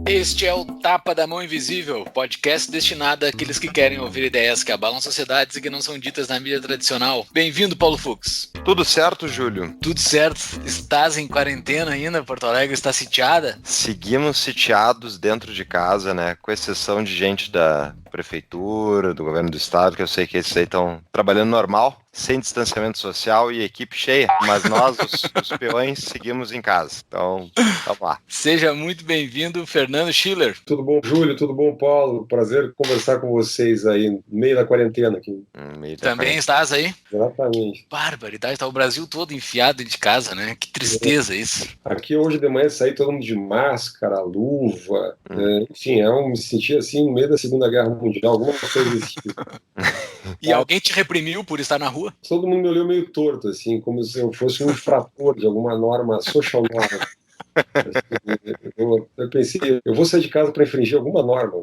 Este é o Tapa da Mão Invisível, podcast destinado àqueles que querem ouvir ideias que abalam sociedades e que não são ditas na mídia tradicional. Bem-vindo, Paulo Fux. Tudo certo, Júlio? Tudo certo. Estás em quarentena ainda? Porto Alegre está sitiada? Seguimos sitiados dentro de casa, né? Com exceção de gente da prefeitura, do governo do estado, que eu sei que esses aí estão trabalhando normal, sem distanciamento social e equipe cheia, mas nós, os peões, seguimos em casa. Então, vamos lá. Seja muito bem-vindo, Fernando Schiller. Tudo bom, Júlio? Tudo bom, Paulo? Prazer conversar com vocês aí, no meio da quarentena aqui. Também estás aí? Exatamente. Barbaridade, tá o Brasil todo enfiado de casa, né? Que tristeza isso. Aqui hoje de manhã saí todo mundo de máscara, luva, enfim, eu me senti assim no meio da Segunda Guerra Mundial, alguma coisa desse tipo. E alguém te reprimiu por estar na rua? Todo mundo me olhou meio torto, assim, como se eu fosse um infrator de alguma norma social norma. Eu pensei, eu vou sair de casa para infringir alguma norma.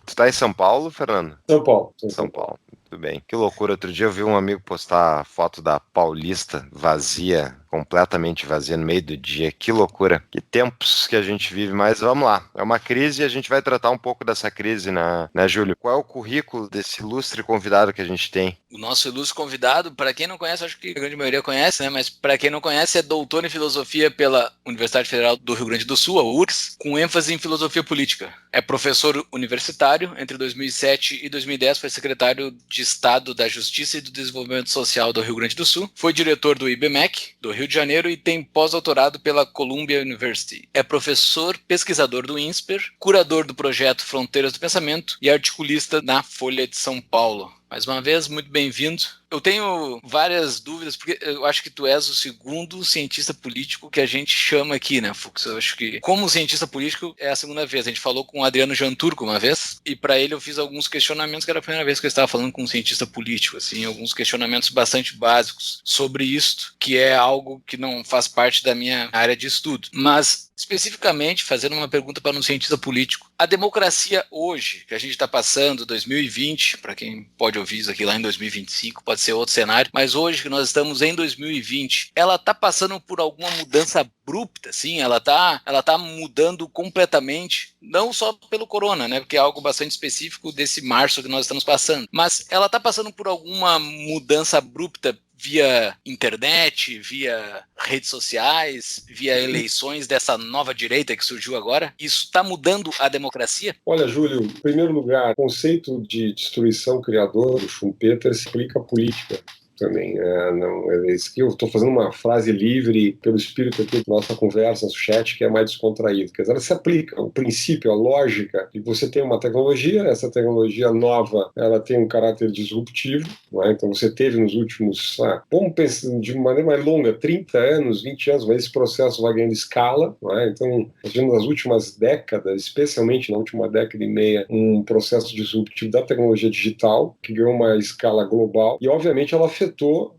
Tu tá em São Paulo, Fernando? São Paulo. São Paulo. Tudo bem. Que loucura. Outro dia eu vi um amigo postar a foto da Paulista vazia, completamente vazia no meio do dia. Que loucura. Que tempos que a gente vive. Mas vamos lá. É uma crise e a gente vai tratar um pouco dessa crise, né, Júlio? Qual é o currículo desse ilustre convidado que a gente tem? O nosso ilustre convidado, para quem não conhece, acho que a grande maioria conhece, né? Mas para quem não conhece, é doutor em filosofia pela Universidade Federal do Rio Grande do Sul, a URGS, com ênfase em filosofia política. É professor universitário. Entre 2007 e 2010 foi secretário de Estado da Justiça e do Desenvolvimento Social do Rio Grande do Sul. Foi diretor do IBMEC, do Rio de Janeiro, e tem pós-doutorado pela Columbia University. É professor, pesquisador do INSPER, curador do projeto Fronteiras do Pensamento e articulista na Folha de São Paulo. Mais uma vez, muito bem-vindo. Eu tenho várias dúvidas, porque eu acho que tu és o segundo cientista político que a gente chama aqui, né, Fux? Eu acho que, como cientista político, é a segunda vez. A gente falou com o Adriano Janturco uma vez, e para ele eu fiz alguns questionamentos, que era a primeira vez que eu estava falando com um cientista político, assim, alguns questionamentos bastante básicos sobre isto, que é algo que não faz parte da minha área de estudo. Mas, especificamente, fazendo uma pergunta para um cientista político, a democracia hoje, que a gente está passando, 2020, para quem pode ouvir isso aqui lá em 2025, pode ser outro cenário, mas hoje que nós estamos em 2020, ela está passando por alguma mudança abrupta, assim, ela tá mudando completamente, não só pelo corona, né, porque é algo bastante específico desse março que nós estamos passando, mas ela está passando por alguma mudança abrupta via internet, via redes sociais, via eleições dessa nova direita que surgiu agora? Isso está mudando a democracia? Olha, Júlio, em primeiro lugar, o conceito de destruição criador do Schumpeter se aplica à política também. É isso que eu estou fazendo uma frase livre pelo espírito aqui da nossa conversa, nosso chat, que é mais descontraído. Quer dizer, ela se aplica, o princípio, a lógica, e você tem uma tecnologia, essa tecnologia nova, ela tem um caráter disruptivo, não é? Então você teve nos últimos, vamos pensar de maneira mais longa, 30 anos, 20 anos, mas esse processo vai ganhando escala, não é? Então nós vimos nas últimas décadas, especialmente na última década e meia, um processo disruptivo da tecnologia digital, que ganhou uma escala global, e obviamente ela afetou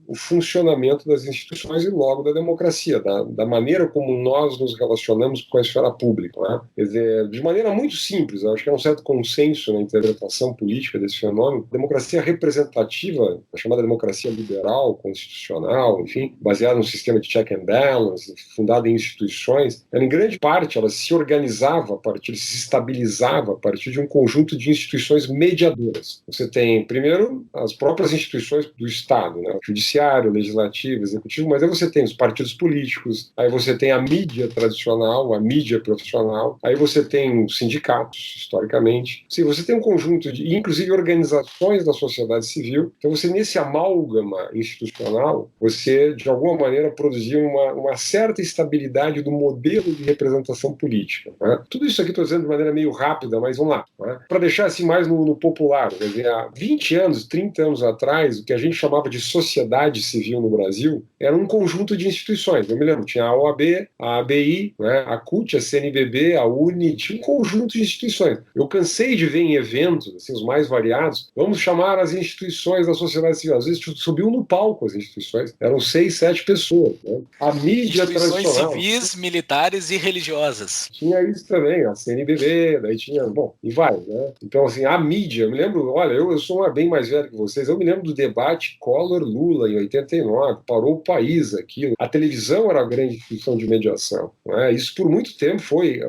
o funcionamento das instituições e logo da democracia, da maneira como nós nos relacionamos com a esfera pública. Né? Quer dizer, de maneira muito simples, acho que há um certo consenso na interpretação política desse fenômeno. A democracia representativa, a chamada democracia liberal, constitucional, enfim, baseada num sistema de check and balance, fundada em instituições, ela, em grande parte, ela se organizava a partir, se estabilizava a partir de um conjunto de instituições mediadoras. Você tem, primeiro, as próprias instituições do Estado, né? Judiciário, legislativo, executivo, mas aí você tem os partidos políticos, aí você tem a mídia tradicional, a mídia profissional, aí você tem os sindicatos, historicamente. Sim, você tem um conjunto de, inclusive, organizações da sociedade civil. Então você, nesse amálgama institucional, você, de alguma maneira, produzia uma certa estabilidade do modelo de representação política. Né? Tudo isso aqui estou dizendo de maneira meio rápida, mas vamos lá. Né? Para deixar assim mais no popular, quer dizer, há 20 anos, 30 anos atrás, o que a gente chamava de sociedade civil no Brasil era um conjunto de instituições. Eu me lembro, tinha a OAB, a ABI, né, a CUT, a CNBB, a UNE, tinha um conjunto de instituições. Eu cansei de ver em eventos, assim, os mais variados, vamos chamar as instituições da sociedade civil. Às vezes subiu no palco as instituições, eram 6, 7 pessoas. Né? A mídia instituições tradicional... civis, militares e religiosas. Tinha isso também, a CNBB, daí tinha... Bom, e vai, né? Então, assim, a mídia, eu me lembro, olha, eu sou bem mais velho que vocês, eu me lembro do debate Collor-Lula em 89, parou o país aquilo. A televisão era a grande instituição de mediação. Né? Isso por muito tempo foi...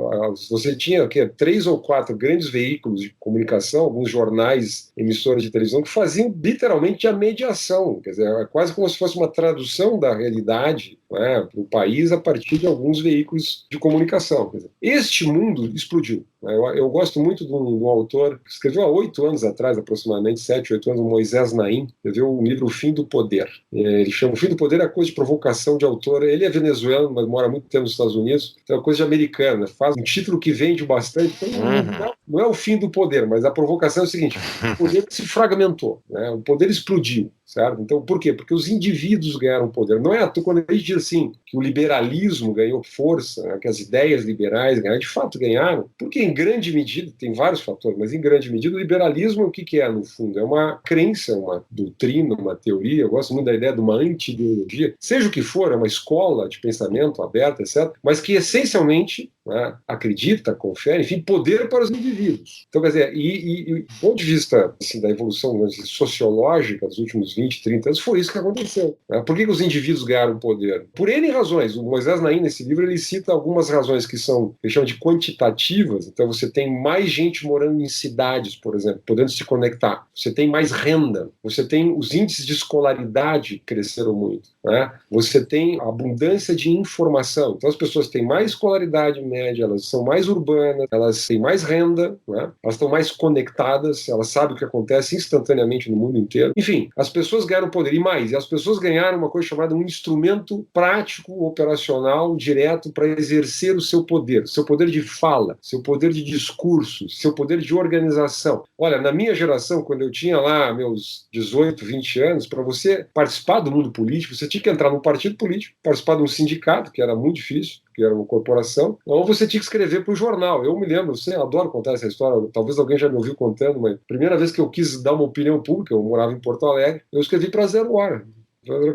Você tinha 3 ou 4 grandes veículos de comunicação, alguns jornais, emissoras de televisão, que faziam literalmente a mediação. Quer dizer, é quase como se fosse uma tradução da realidade, né, para o país a partir de alguns veículos de comunicação. Quer dizer, este mundo explodiu. Né? Eu gosto muito de um autor que escreveu há 8 anos atrás, aproximadamente 7, 8 anos, o Moisés Naim, escreveu um livro O Fim do Poder. Ele chama O Fim do Poder é a coisa de provocação de autor. Ele é venezuelano, mas mora muito tempo nos Estados Unidos, então é uma coisa de americana. Faz um título que vende bastante. Então, não é o fim do poder, mas a provocação é o seguinte: o poder se fragmentou, né? O poder explodiu. Certo? Então, por quê? Porque os indivíduos ganharam poder. Não é à toa quando a gente diz assim que o liberalismo ganhou força, né, que as ideias liberais ganharam, de fato ganharam, porque em grande medida, tem vários fatores, mas em grande medida o liberalismo o que é, no fundo? É uma crença, uma doutrina, uma teoria. Eu gosto muito da ideia de uma anti-ideologia, seja o que for, é uma escola de pensamento aberta, etc., mas que essencialmente, né, acredita, confere, enfim, poder para os indivíduos. Então, quer dizer, do ponto de vista assim, da evolução sociológica dos últimos 20, 30 anos, foi isso que aconteceu. Né? Por que os indivíduos ganharam poder? Por N razões. O Moisés Naim, nesse livro, ele cita algumas razões que são, ele chama de quantitativas. Então, você tem mais gente morando em cidades, por exemplo, podendo se conectar. Você tem mais renda. Você tem os índices de escolaridade que cresceram muito. Né? Você tem abundância de informação. Então, as pessoas têm mais escolaridade média, elas são mais urbanas, elas têm mais renda, né? Elas estão mais conectadas, elas sabem o que acontece instantaneamente no mundo inteiro. Enfim, as pessoas ganharam poder. E as pessoas ganharam uma coisa chamada um instrumento prático, operacional, direto para exercer o seu poder de fala, seu poder de discurso, seu poder de organização. Olha, na minha geração, quando eu tinha lá meus 18, 20 anos, para você participar do mundo político, você tinha que entrar num partido político, participar de um sindicato, que era muito difícil, que era uma corporação, ou você tinha que escrever para o jornal. Eu me lembro, eu adoro contar essa história, talvez alguém já me ouviu contando, mas a primeira vez que eu quis dar uma opinião pública, eu morava em Porto Alegre, eu escrevi para Zero Hora.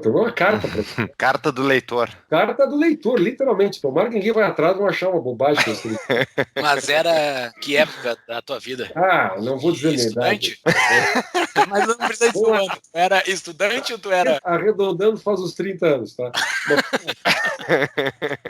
Uma carta para Carta do leitor. Carta do leitor, literalmente. Tomara que ninguém vai atrás e não achar uma bobagem que eu escrevi. Mas era que época da tua vida? Não vou dizer minha idade. Mas não precisa dizer o ano. Tu era estudante ou tu era... Arredondando faz uns 30 anos, tá?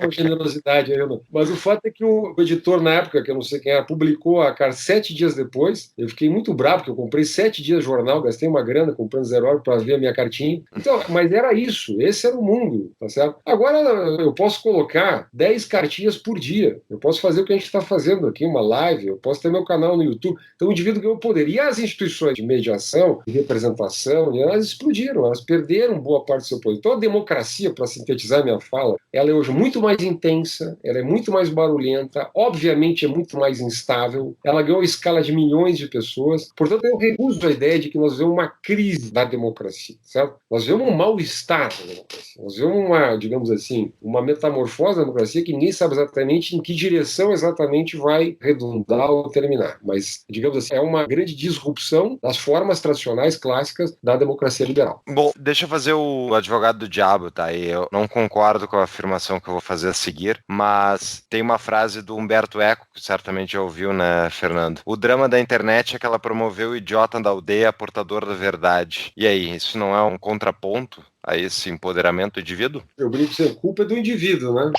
Com generosidade aí, não. Mas o fato é que o editor, na época, que eu não sei quem era, publicou a carta 7 dias depois. Eu fiquei muito bravo, porque eu comprei 7 dias de jornal, gastei uma grana comprando Zero Hora para ver a minha cartinha. Então, mas era isso, esse era o mundo, tá certo? Agora eu posso colocar 10 cartinhas por dia, eu posso fazer o que a gente está fazendo aqui, uma live, eu posso ter meu canal no YouTube. Então o indivíduo ganhou poder. E as instituições de mediação, de representação, elas explodiram, elas perderam boa parte do seu poder. Então a democracia, para sintetizar minha fala, ela é hoje muito mais intensa, ela é muito mais barulhenta, obviamente é muito mais instável, ela ganhou a escala de milhões de pessoas. Portanto, eu recuso a ideia de que nós vemos uma crise da democracia, certo? Nós vemos um mal-estar da democracia. Nós vemos uma, digamos assim, uma metamorfose da democracia que ninguém sabe exatamente em que direção exatamente vai redundar ou terminar. Mas, digamos assim, é uma grande disrupção das formas tradicionais, clássicas da democracia liberal. Bom, deixa eu fazer o advogado do diabo, tá? E eu não concordo com a afirmação que eu vou fazer a seguir, mas tem uma frase do Humberto Eco, que certamente já ouviu, né, Fernando? O drama da internet é que ela promoveu o idiota da aldeia portador da verdade. E aí, isso não é um contraponto a esse empoderamento do indivíduo? Eu brinco que a culpa é do indivíduo, né?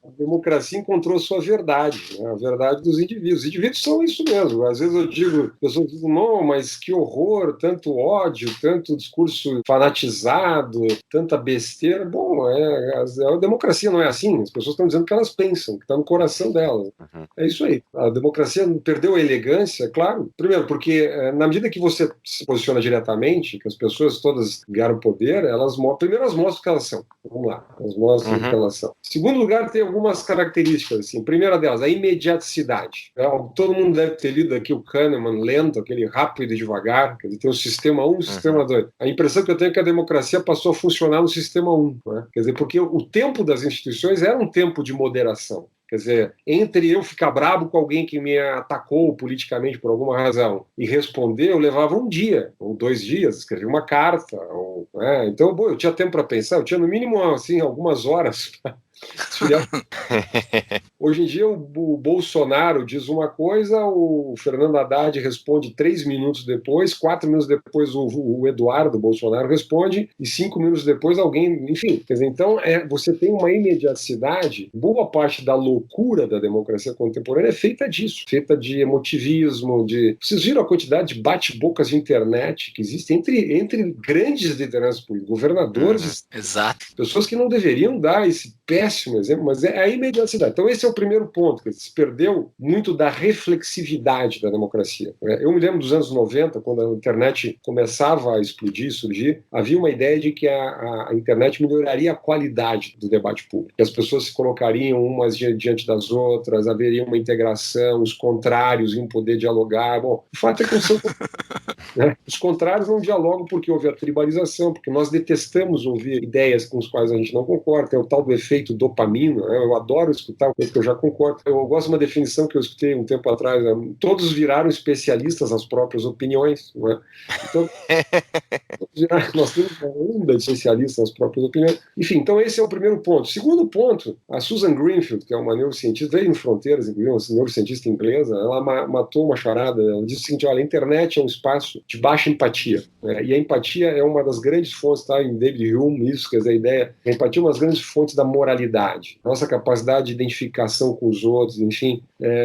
A democracia encontrou sua verdade, né? A verdade dos indivíduos. Os indivíduos são isso mesmo. Às vezes eu digo, pessoas dizem, não, mas que horror, tanto ódio, tanto discurso fanatizado, tanta besteira. Bom, a democracia não é assim. As pessoas estão dizendo que elas pensam, que está no coração delas. Uhum. É isso aí. A democracia perdeu a elegância, claro. Primeiro, porque na medida que você se posiciona diretamente, recentemente, que as pessoas todas ganharam poder, primeiro elas mostram o que elas são. Vamos lá, elas mostram o que elas são. Segundo lugar, tem algumas características. Assim. Primeira delas, a imediaticidade. Todo mundo deve ter lido aqui o Kahneman lento, aquele rápido e devagar, que ele tem o sistema 1 e o sistema 2. A impressão que eu tenho é que a democracia passou a funcionar no sistema 1. Né? Quer dizer, porque o tempo das instituições era um tempo de moderação. Quer dizer, entre eu ficar brabo com alguém que me atacou politicamente por alguma razão e responder, eu levava um dia ou 2 dias, escrevi uma carta. Então, eu tinha tempo para pensar, eu tinha no mínimo assim, algumas horas para esfriar. Hoje em dia o Bolsonaro diz uma coisa, o Fernando Haddad responde 3 minutos depois, 4 minutos depois o Eduardo Bolsonaro responde e 5 minutos depois alguém, enfim. Quer dizer, então você tem uma imediaticidade. Boa parte da loucura da democracia contemporânea é feita disso, feita de emotivismo, Vocês viram a quantidade de bate-bocas de internet que existe entre grandes lideranças políticas, governadores, exato. Pessoas que não deveriam dar esse péssimo exemplo, mas é a imediaticidade. Então esse é o primeiro ponto, que se perdeu muito da reflexividade da democracia. Eu me lembro dos anos 90, quando a internet começava a explodir, surgir, havia uma ideia de que a internet melhoraria a qualidade do debate público, que as pessoas se colocariam umas diante das outras, haveria uma integração, os contrários iam poder dialogar. Bom, o fato é que os contrários não dialogam porque houve a tribalização, porque nós detestamos ouvir ideias com as quais a gente não concorda, é o tal do efeito dopamina. Eu adoro escutar coisa que eu já concordo. Eu gosto de uma definição que eu escutei um tempo atrás, todos viraram especialistas nas próprias opiniões. Não é? Então, nós temos uma onda de especialistas nas próprias opiniões. Enfim, então esse é o primeiro ponto. Segundo ponto, a Susan Greenfield, que é uma neurocientista, veio em Fronteiras, inclusive, uma neurocientista inglesa, ela matou uma charada, ela disse o seguinte: olha, a internet é um espaço de baixa empatia. E a empatia é uma das grandes fontes, tá, em David Hume, isso, quer dizer, a ideia, a empatia é uma das grandes fontes da moralidade, nossa capacidade de identificação com os outros, enfim.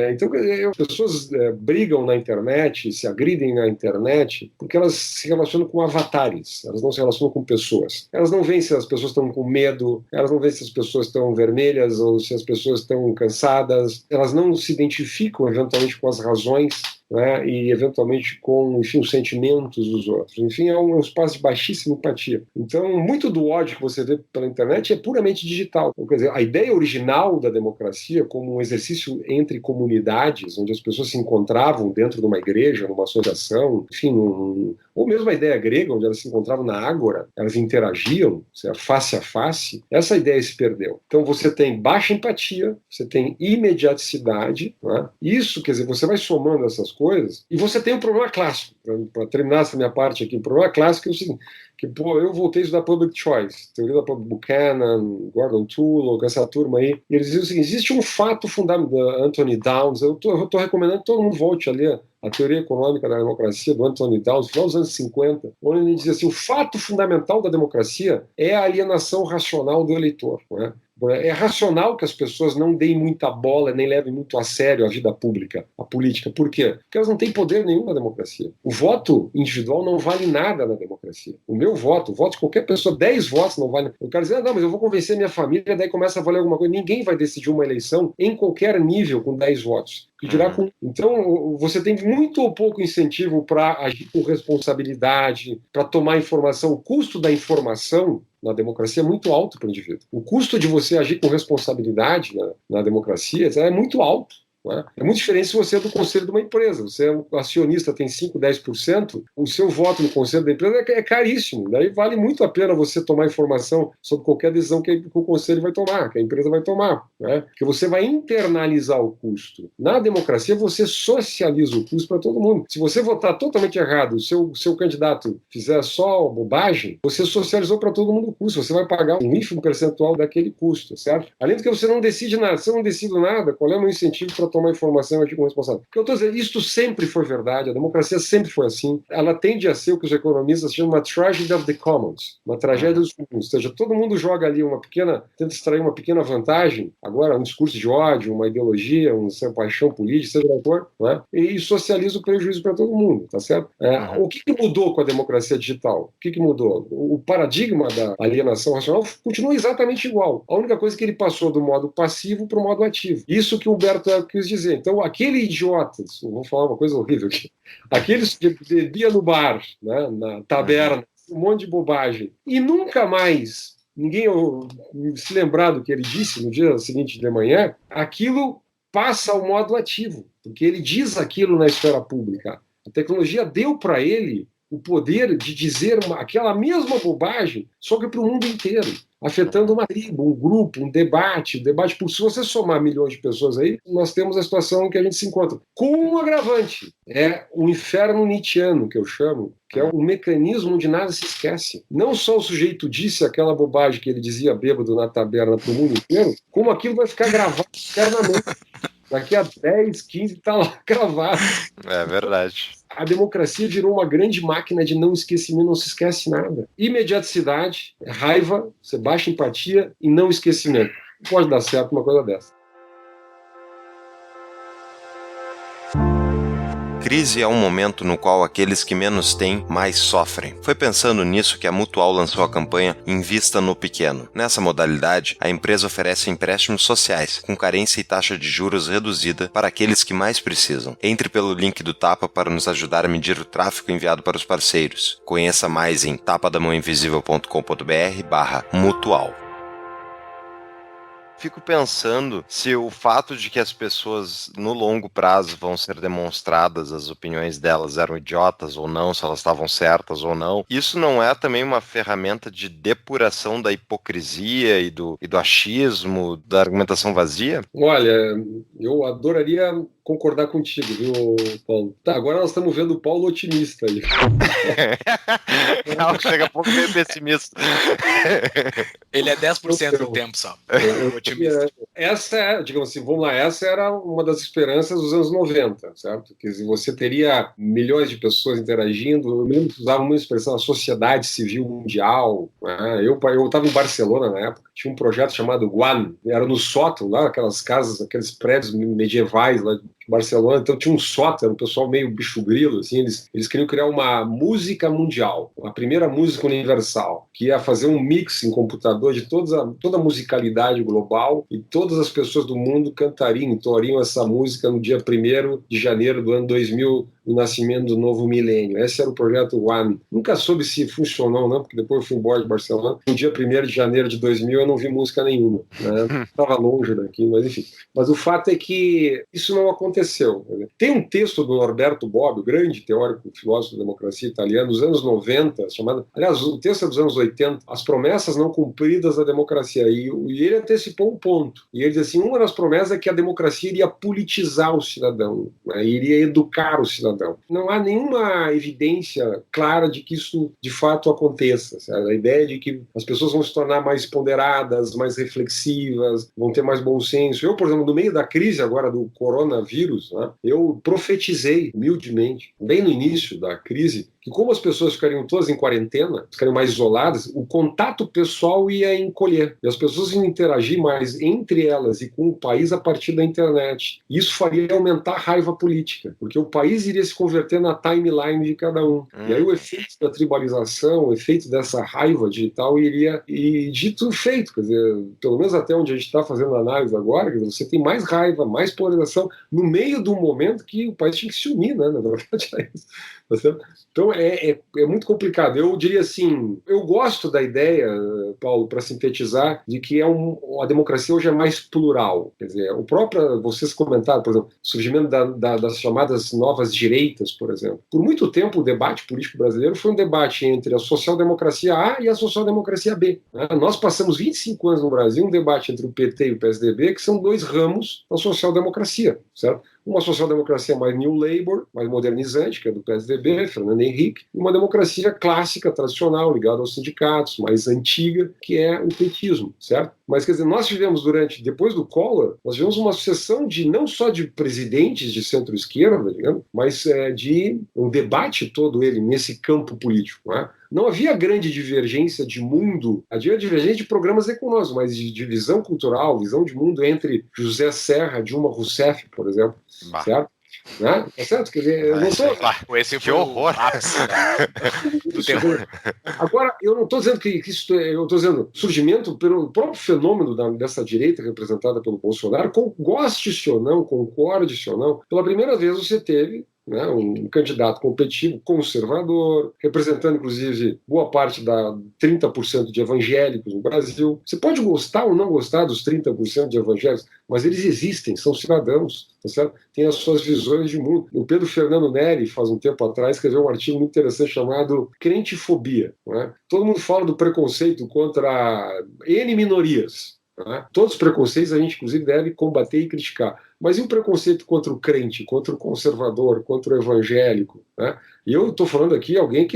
Então, as pessoas brigam na internet, se agridem na internet, porque elas se relacionam com avatares, elas não se relacionam com pessoas. Elas não veem se as pessoas estão com medo, elas não veem se as pessoas estão vermelhas ou se as pessoas estão cansadas, elas não se identificam, eventualmente, com as razões, né, e eventualmente com, enfim, os sentimentos dos outros. Enfim, é um espaço de baixíssima empatia. Então, muito do ódio que você vê pela internet é puramente digital. Então, quer dizer, a ideia original da democracia como um exercício entre comunidades, onde as pessoas se encontravam dentro de uma igreja, numa associação, enfim, ou mesmo a ideia grega, onde elas se encontravam na ágora, elas interagiam, face a face, essa ideia se perdeu. Então, você tem baixa empatia, você tem imediaticidade, né? Isso, quer dizer, você vai somando essas coisas, e você tem um problema clássico, para terminar essa minha parte aqui, o problema clássico é o seguinte, que eu voltei a estudar Public Choice, teoria da Buchanan, Gordon Tullock, essa turma aí, e eles diziam o seguinte: existe um fato fundamental, Anthony Downs, eu estou recomendando que todo mundo volte a ler a teoria econômica da democracia do Anthony Downs, final dos anos 50, onde ele dizia assim: o fato fundamental da democracia é a alienação racional do eleitor, não é? É racional que as pessoas não deem muita bola, nem levem muito a sério a vida pública, a política. Por quê? Porque elas não têm poder nenhum na democracia. O voto individual não vale nada na democracia. O meu voto, o voto de qualquer pessoa, 10 votos não vale. Eu quero dizer, não, mas eu vou convencer minha família, daí começa a valer alguma coisa. Ninguém vai decidir uma eleição em qualquer nível com 10 votos. Que dirá com... Então, você tem muito ou pouco incentivo para agir com responsabilidade, para tomar informação. O custo da informação na democracia é muito alto para o indivíduo. O custo de você agir com responsabilidade na democracia é muito alto. É muito diferente se você é do conselho de uma empresa. Você é um acionista, tem 5%, 10%, o seu voto no conselho da empresa é caríssimo. Daí vale muito a pena você tomar informação sobre qualquer decisão que o conselho vai tomar, que a empresa vai tomar. Né? Porque você vai internalizar o custo. Na democracia, você socializa o custo para todo mundo. Se você votar totalmente errado, o seu candidato fizer só bobagem, você socializou para todo mundo o custo. Você vai pagar um ínfimo percentual daquele custo, certo? Além do que você não decide nada. Se eu não decido nada, qual é o meu incentivo para tomar informação e agir como responsável? Porque eu estou dizendo, isto sempre foi verdade, a democracia sempre foi assim. Ela tende a ser o que os economistas chamam uma tragedy of the commons, uma tragédia dos comuns. Ou seja, todo mundo joga ali tenta extrair uma pequena vantagem, agora um discurso de ódio, uma ideologia, uma paixão política, seja lá o que for, né? E socializa o prejuízo para todo mundo, tá certo? O que mudou com a democracia digital? O que mudou? O paradigma da alienação racional continua exatamente igual. A única coisa é que ele passou do modo passivo para o modo ativo. Isso que o Humberto Eco quis quis dizer. Então, aquele idiota, vou falar uma coisa horrível aqui, aqueles que bebia no bar, né, na taberna, um monte de bobagem, e nunca mais ninguém se lembrar do que ele disse no dia seguinte de manhã, aquilo passa ao modo ativo, porque ele diz aquilo na esfera pública. A tecnologia deu para ele o poder de dizer aquela mesma bobagem, só que para o mundo inteiro, afetando uma tribo, um grupo, um debate. Se você somar milhões de pessoas aí, nós temos a situação que a gente se encontra. Com um agravante, é o inferno nietzschiano, que eu chamo, que é um mecanismo onde nada se esquece. Não só o sujeito disse aquela bobagem que ele dizia bêbado na taberna para o mundo inteiro, como aquilo vai ficar gravado eternamente. Daqui a 10, 15 está lá gravado. É verdade. A democracia virou uma grande máquina de não esquecimento, não se esquece nada. Imediaticidade, raiva, você baixa empatia e não esquecimento. Não pode dar certo uma coisa dessa. Crise é um momento no qual aqueles que menos têm mais sofrem. Foi pensando nisso que a Mutual lançou a campanha Invista no Pequeno. Nessa modalidade, a empresa oferece empréstimos sociais, com carência e taxa de juros reduzida para aqueles que mais precisam. Entre pelo link do Tapa para nos ajudar a medir o tráfego enviado para os parceiros. Conheça mais em tapadamãoinvisível.com.br/mutual. Fico pensando se o fato de que as pessoas no longo prazo vão ser demonstradas as opiniões delas eram idiotas ou não, se elas estavam certas ou não, isso não é também uma ferramenta de depuração da hipocrisia e do achismo, da argumentação vazia? Olha, eu adoraria concordar contigo, viu, Paulo? Tá, agora nós estamos vendo o Paulo otimista aí. Não, chega a pouco meio pessimista. Ele é 10% do tempo só. Otimista. Essa, digamos assim, vamos lá, essa era uma das esperanças dos anos 90, certo? Quer dizer, você teria milhões de pessoas interagindo, eu me lembro que usava uma expressão, a sociedade civil mundial, né? Eu estava em Barcelona na época, tinha um projeto chamado Guan, era no sótão, lá, aquelas casas, aqueles prédios medievais lá de Barcelona, então tinha um sótão, um pessoal meio bicho grilo, assim, eles queriam criar uma música mundial, a primeira música universal, que ia fazer um mix em computador de toda a musicalidade global e todas as pessoas do mundo cantariam, entoariam essa música no dia 1º de janeiro do ano 2000, o nascimento do novo milênio. Esse era o projeto One. Nunca soube se funcionou ou não, porque depois eu fui embora de Barcelona. No dia 1º de janeiro de 2000 eu não vi música nenhuma, né? Estava longe daqui, mas enfim. Mas o fato é que isso não aconteceu. Tem um texto do Norberto Bobbio, grande teórico, filósofo da democracia italiano, dos anos 90, chamado... Aliás, o texto é dos anos 80, As Promessas Não Cumpridas da Democracia. E ele antecipou um ponto. E ele diz assim, uma das promessas é que a democracia iria politizar o cidadão, né? Iria educar o cidadão. Não há nenhuma evidência clara de que isso de fato aconteça. Sabe? A ideia de que as pessoas vão se tornar mais ponderadas, mais reflexivas, vão ter mais bom senso. Eu, por exemplo, no meio da crise agora do coronavírus, né, eu profetizei humildemente, bem no início da crise, que como as pessoas ficariam todas em quarentena, ficariam mais isoladas, o contato pessoal ia encolher. E as pessoas iam interagir mais entre elas e com o país a partir da internet. E isso faria aumentar a raiva política, porque o país iria se converter na timeline de cada um. E aí o efeito da tribalização, o efeito dessa raiva digital iria... E dito feito, quer dizer, pelo menos até onde a gente está fazendo análise agora, quer dizer, você tem mais raiva, mais polarização, no meio de um momento que o país tinha que se unir, né? Na verdade é isso. Então é muito complicado. Eu diria assim, eu gosto da ideia, Paulo, para sintetizar, de que a democracia hoje é mais plural. Quer dizer, o próprio, vocês comentaram, por exemplo, o surgimento das chamadas novas direitas, por exemplo. Por muito tempo o debate político brasileiro foi um debate entre a social-democracia A e a social-democracia B. Né? Nós passamos 25 anos no Brasil um debate entre o PT e o PSDB, que são dois ramos da social-democracia, certo? Uma social-democracia mais New Labour, mais modernizante, que é do PSDB, Fernando Henrique, e uma democracia clássica, tradicional, ligada aos sindicatos, mais antiga, que é o petismo, certo? Mas, quer dizer, nós tivemos depois do Collor, nós tivemos uma sucessão não só de presidentes de centro-esquerda, digamos, mas de um debate todo ele nesse campo político, né? Não havia grande divergência de mundo, havia divergência de programas econômicos, mas de visão cultural, visão de mundo entre José Serra e Dilma Rousseff, por exemplo, certo? Né? Tá certo? Quer dizer, eu não tô... Esse Que horror! Do terror. Agora, eu não estou dizendo que isso... Eu estou dizendo surgimento pelo próprio fenômeno dessa direita representada pelo Bolsonaro, goste-se ou não, concorde-se ou não, pela primeira vez você teve, né, um candidato competitivo, conservador, representando, inclusive, boa parte da 30% de evangélicos no Brasil. Você pode gostar ou não gostar dos 30% de evangélicos, mas eles existem, são cidadãos, tá certo? Têm as suas visões de mundo. O Pedro Fernando Neri, faz um tempo atrás, escreveu um artigo muito interessante chamado Crentifobia. Né? Todo mundo fala do preconceito contra N minorias. Né? Todos os preconceitos a gente, inclusive, deve combater e criticar. Mas e o preconceito contra o crente, contra o conservador, contra o evangélico? Né? E eu estou falando aqui alguém que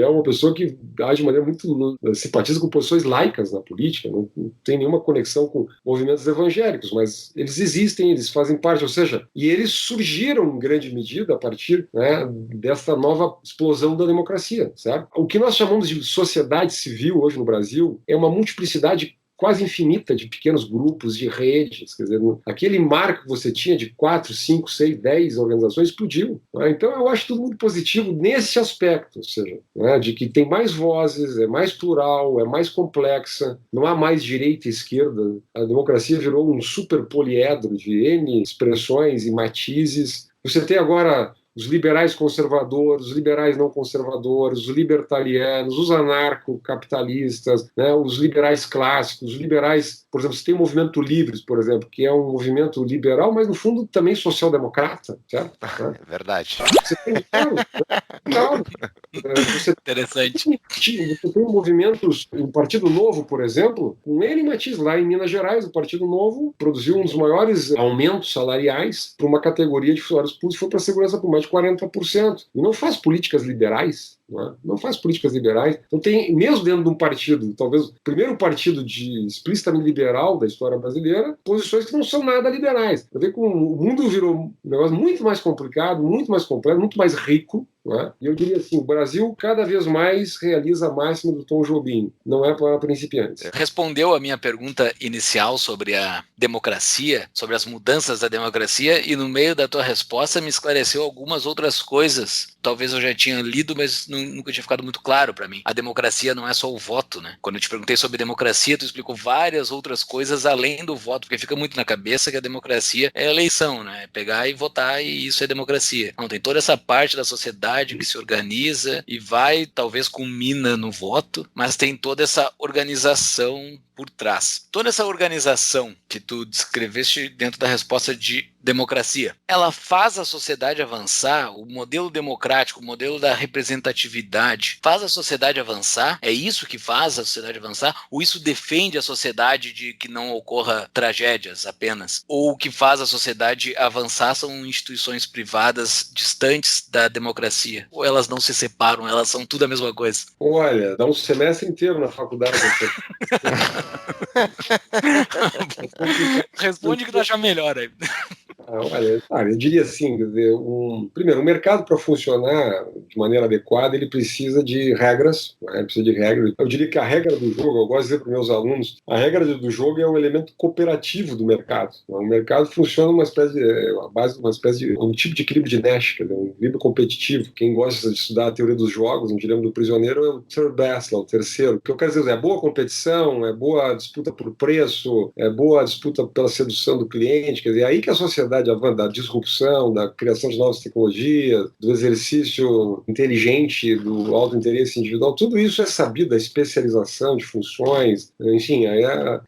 é uma pessoa que age de maneira muito simpatiza com posições laicas na política, não tem nenhuma conexão com movimentos evangélicos, mas eles existem, eles fazem parte, ou seja, e eles surgiram em grande medida a partir, né, dessa nova explosão da democracia, certo? O que nós chamamos de sociedade civil hoje no Brasil é uma multiplicidade quase infinita de pequenos grupos, de redes. Quer dizer, aquele marco que você tinha de 4, 5, 6, 10 organizações explodiu. Né? Então eu acho tudo muito positivo nesse aspecto, ou seja, né, de que tem mais vozes, é mais plural, é mais complexa, não há mais direita e esquerda. A democracia virou um super poliedro de N expressões e matizes. Você tem agora os liberais conservadores, os liberais não conservadores, os libertarianos, os anarcocapitalistas, né, os liberais clássicos, os liberais, por exemplo, você tem o Movimento Livres, por exemplo, que é um movimento liberal, mas no fundo também social-democrata, certo? É verdade. Você tem, claro, Interessante. você tem movimentos, o Partido Novo, por exemplo, com N matiz lá em Minas Gerais, o Partido Novo produziu um dos maiores aumentos salariais para uma categoria de funcionários públicos, foi para a segurança por mais de 40%. E não faz políticas liberais. Não faz políticas liberais. Então tem, mesmo dentro de um partido, talvez o primeiro partido explicitamente liberal da história brasileira, posições que não são nada liberais. Para ver como o mundo virou um negócio muito mais complicado, muito mais complexo, muito mais rico. E eu diria assim, o Brasil cada vez mais realiza a máxima do Tom Jobim. Não é para principiantes. Respondeu a minha pergunta inicial sobre a democracia, sobre as mudanças da democracia, e no meio da tua resposta me esclareceu algumas outras coisas. Talvez eu já tinha lido, mas nunca tinha ficado muito claro para mim. A democracia não é só o voto, né? Quando eu te perguntei sobre democracia, tu explicou várias outras coisas além do voto, porque fica muito na cabeça que a democracia é eleição, né? É pegar e votar e isso é democracia. Não, tem toda essa parte da sociedade que se organiza e vai, talvez culmina no voto, mas tem toda essa organização por trás. Toda essa organização que tu descreveste dentro da resposta de democracia, ela faz a sociedade avançar, o modelo democrático, o modelo da representatividade, faz a sociedade avançar? É isso que faz a sociedade avançar? Ou isso defende a sociedade de que não ocorra tragédias apenas? Ou o que faz a sociedade avançar são instituições privadas distantes da democracia? Ou elas não se separam, elas são tudo a mesma coisa? Olha, dá um semestre inteiro na faculdade. Responde que tu achar melhor aí. Olha, eu diria assim, quer dizer, primeiro, o mercado para funcionar de maneira adequada, ele precisa de regras, né? Precisa de regras. Eu diria que a regra do jogo, eu gosto de dizer para os meus alunos, a regra do jogo é o elemento cooperativo do mercado. O mercado funciona a base de uma espécie de um tipo de equilíbrio de Nash, quer dizer, um equilíbrio competitivo. Quem gosta de estudar a teoria dos jogos, um dilema do prisioneiro, é o third best, o terceiro. O que eu quero dizer é boa competição, é boa disputa por preço, é boa disputa pela sedução do cliente, quer dizer, é aí que a sociedade da disrupção, da criação de novas tecnologias, do exercício inteligente, do autointeresse individual, tudo isso é sabido, a especialização de funções, enfim,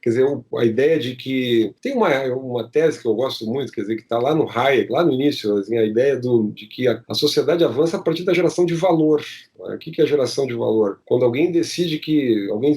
quer dizer, a ideia de que tem uma tese que eu gosto muito, quer dizer, que está lá no Hayek, lá no início, assim, a ideia de que a sociedade avança a partir da geração de valor. O que é a geração de valor? Quando alguém decide alguém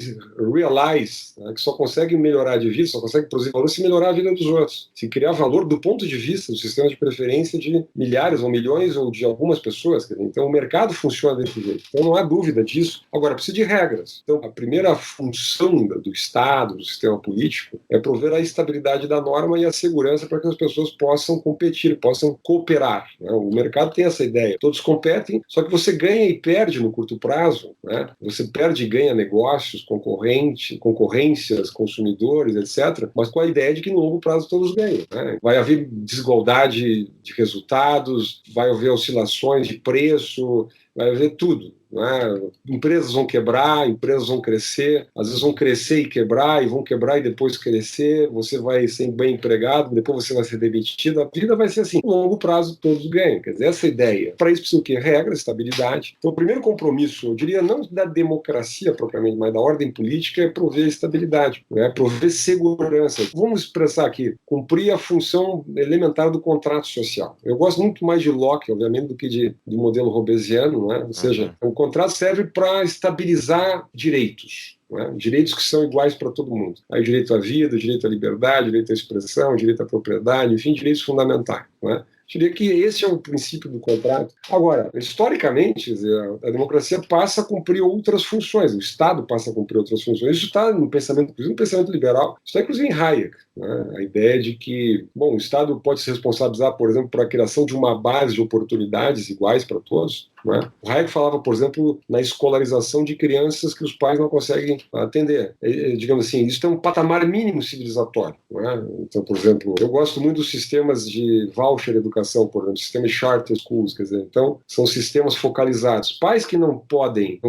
realize, né, que só consegue melhorar de vida, só consegue produzir valor se melhorar a vida dos outros, se criar valor do ponto de vista do sistema de preferência de milhares ou milhões ou de algumas pessoas. Quer dizer, então o mercado funciona desse jeito. Então não há dúvida disso. Agora, precisa de regras. Então a primeira função do Estado, do sistema político, é prover a estabilidade da norma e a segurança para que as pessoas possam competir, possam cooperar. Né? O mercado tem essa ideia. Todos competem, só que você ganha e perde perde no curto prazo, né? Você perde e ganha negócios, concorrências, consumidores, etc., mas com a ideia de que no longo prazo todos ganham, né? Vai haver desigualdade de resultados, vai haver oscilações de preço, vai haver tudo. Né? Empresas vão quebrar, empresas vão crescer, às vezes vão crescer e quebrar, e vão quebrar e depois crescer, você vai ser bem empregado, depois você vai ser demitido, a vida vai ser assim, no longo prazo todos ganham, quer dizer, essa é a ideia. Para isso precisa o quê? Regras, estabilidade. Então o primeiro compromisso, eu diria, não da democracia propriamente, mas da ordem política, é prover estabilidade, né? Prover segurança. Vamos expressar aqui, cumprir a função elementar do contrato social. Eu gosto muito mais de Locke, obviamente, do que do modelo hobbesiano, né? Ou seja, o contrato serve para estabilizar direitos. Né? Direitos que são iguais para todo mundo. Aí, direito à vida, direito à liberdade, direito à expressão, direito à propriedade, enfim, direitos fundamentais. Né? Eu diria que esse é o princípio do contrato. Agora, historicamente, a democracia passa a cumprir outras funções, o Estado passa a cumprir outras funções. Isso está no pensamento, inclusive no pensamento liberal, isso está inclusive em Hayek. Né? A ideia de que, bom, o Estado pode se responsabilizar, por exemplo, por a criação de uma base de oportunidades iguais para todos. Né? O Hayek falava, por exemplo, na escolarização de crianças que os pais não conseguem atender. Digamos assim, isso tem um patamar mínimo civilizatório. Né? Então, por exemplo, eu gosto muito dos sistemas de voucher educação, por exemplo, sistemas charter schools, quer dizer, então, são sistemas focalizados. Pais que não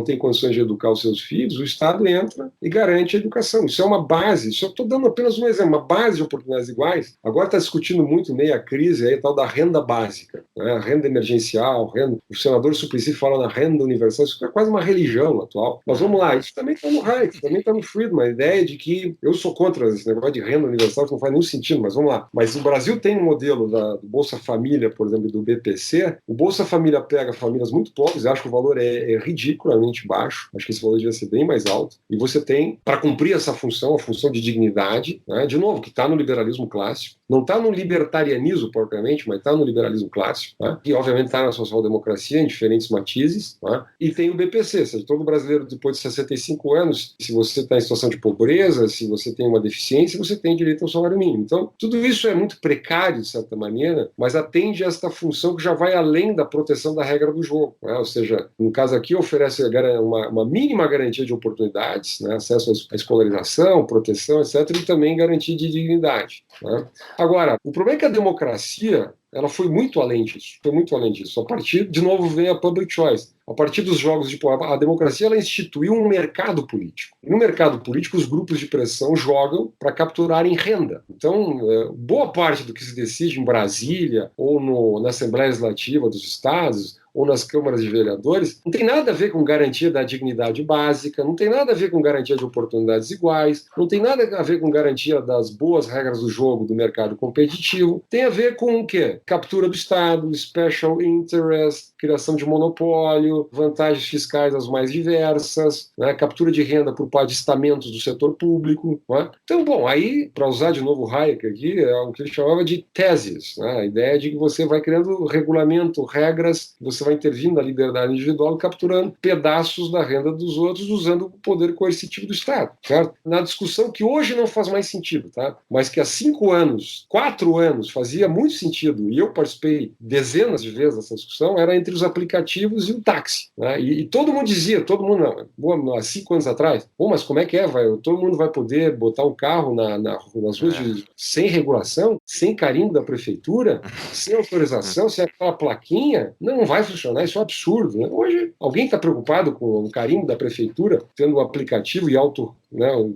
têm condições de educar os seus filhos, o Estado entra e garante a educação. Isso é uma base, isso eu estou dando apenas um exemplo, uma base de oportunidades iguais. Agora está discutindo muito, meio a crise, aí, a tal da renda básica, né? A renda emergencial, o senador Suplicy fala na renda universal, isso é quase uma religião atual. Mas vamos lá, isso também está no Hayek, também está no Friedman, a ideia de que eu sou contra esse negócio de renda universal, que não faz nenhum sentido, mas vamos lá. Mas o Brasil tem um modelo do Bolsa Família, por exemplo, do BPC. O Bolsa Família pega famílias muito pobres, eu acho que o valor é ridiculamente baixo, acho que esse valor devia ser bem mais alto, e você tem, para cumprir essa função, a função de dignidade, né, de novo, que está no liberalismo clássico, não está no libertarianismo propriamente, mas está no liberalismo clássico, né, que obviamente está na social-democracia, em diferentes matizes, né, e tem o BPC, ou seja, todo brasileiro depois de 65 anos, se você está em situação de pobreza, se você tem uma deficiência, você tem direito ao salário mínimo. Então, tudo isso é muito precário, de certa maneira, mas atende a esta função que já vai além da proteção da regra do jogo, né? Ou seja, no caso aqui oferece uma mínima garantia de oportunidades, né? Acesso à escolarização, proteção, etc., e também garantia de dignidade, né? Agora, o problema é que a democracia ela foi muito além disso, A partir, de novo, vem a public choice. A partir dos jogos de poder, a democracia ela instituiu um mercado político. E no mercado político, os grupos de pressão jogam para capturarem renda. Então, boa parte do que se decide em Brasília ou na Assembleia Legislativa dos Estados ou nas câmaras de vereadores, não tem nada a ver com garantia da dignidade básica, não tem nada a ver com garantia de oportunidades iguais, não tem nada a ver com garantia das boas regras do jogo do mercado competitivo, tem a ver com o quê? Captura do Estado, special interest, criação de monopólio, vantagens fiscais as mais diversas, né? Captura de renda por parte de estamentos do setor público. Né? Então, bom, aí, para usar de novo o Hayek aqui, é o que ele chamava de teses, né? A ideia de que você vai criando regulamento, regras, você vai intervindo na liberdade individual, capturando pedaços da renda dos outros, usando o poder coercitivo do Estado, certo? Na discussão que hoje não faz mais sentido, tá? Mas que há 5 anos, 4 anos, fazia muito sentido, e eu participei dezenas de vezes dessa discussão, era entre os aplicativos e o táxi, né? E todo mundo dizia, há 5 anos atrás, mas como é que todo mundo vai poder botar um carro nas ruas sem regulação, sem carimbo da prefeitura, sem autorização, sem aquela plaquinha? Não vai funcionar, isso é um absurdo, né? Hoje, alguém está preocupado com o carimbo da prefeitura, tendo um aplicativo e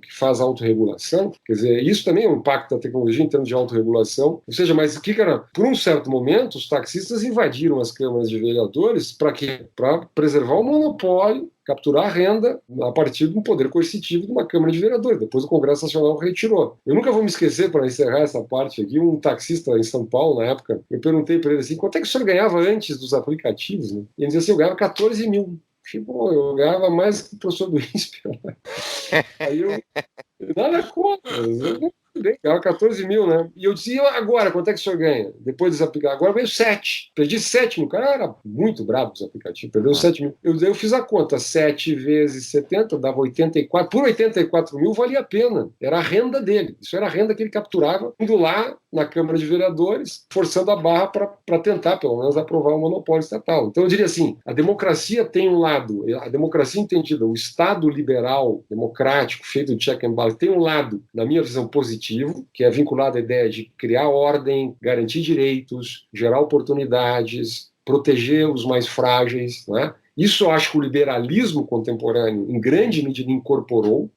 que faz autorregulação? Quer dizer, isso também é um impacto da tecnologia em termos de autorregulação. Ou seja, mas o que era? Por um certo momento, os taxistas invadiram as câmaras de vereadores para quê? Para preservar o monopólio, capturar a renda a partir de um poder coercitivo de uma Câmara de Vereadores. Depois o Congresso Nacional retirou. Eu nunca vou me esquecer, para encerrar essa parte aqui, um taxista em São Paulo, na época, eu perguntei para ele assim, quanto é que o senhor ganhava antes dos aplicativos? Né? E ele dizia assim, eu ganhava 14 mil. Eu ganhava mais que o professor do INSPE. Aí eu nada contra. Bem, ganhava 14 mil, né? E eu dizia, agora, quanto é que o senhor ganha? Depois dos aplicativos. Agora veio 7. Perdi 7 mil. O cara era muito bravo com os aplicativos. Perdeu 7 mil. Eu fiz a conta. 7 vezes 70 dava 84. Por 84 mil valia a pena. Era a renda dele. Isso era a renda que ele capturava indo lá na Câmara de Vereadores, forçando a barra para tentar, pelo menos, aprovar o monopólio estatal. Então, eu diria assim, a democracia tem um lado, a democracia entendida, o Estado liberal, democrático, feito de check and balance, tem um lado, na minha visão, positivo, que é vinculado à ideia de criar ordem, garantir direitos, gerar oportunidades, proteger os mais frágeis, não é? Isso eu acho que o liberalismo contemporâneo, em grande medida, incorporou.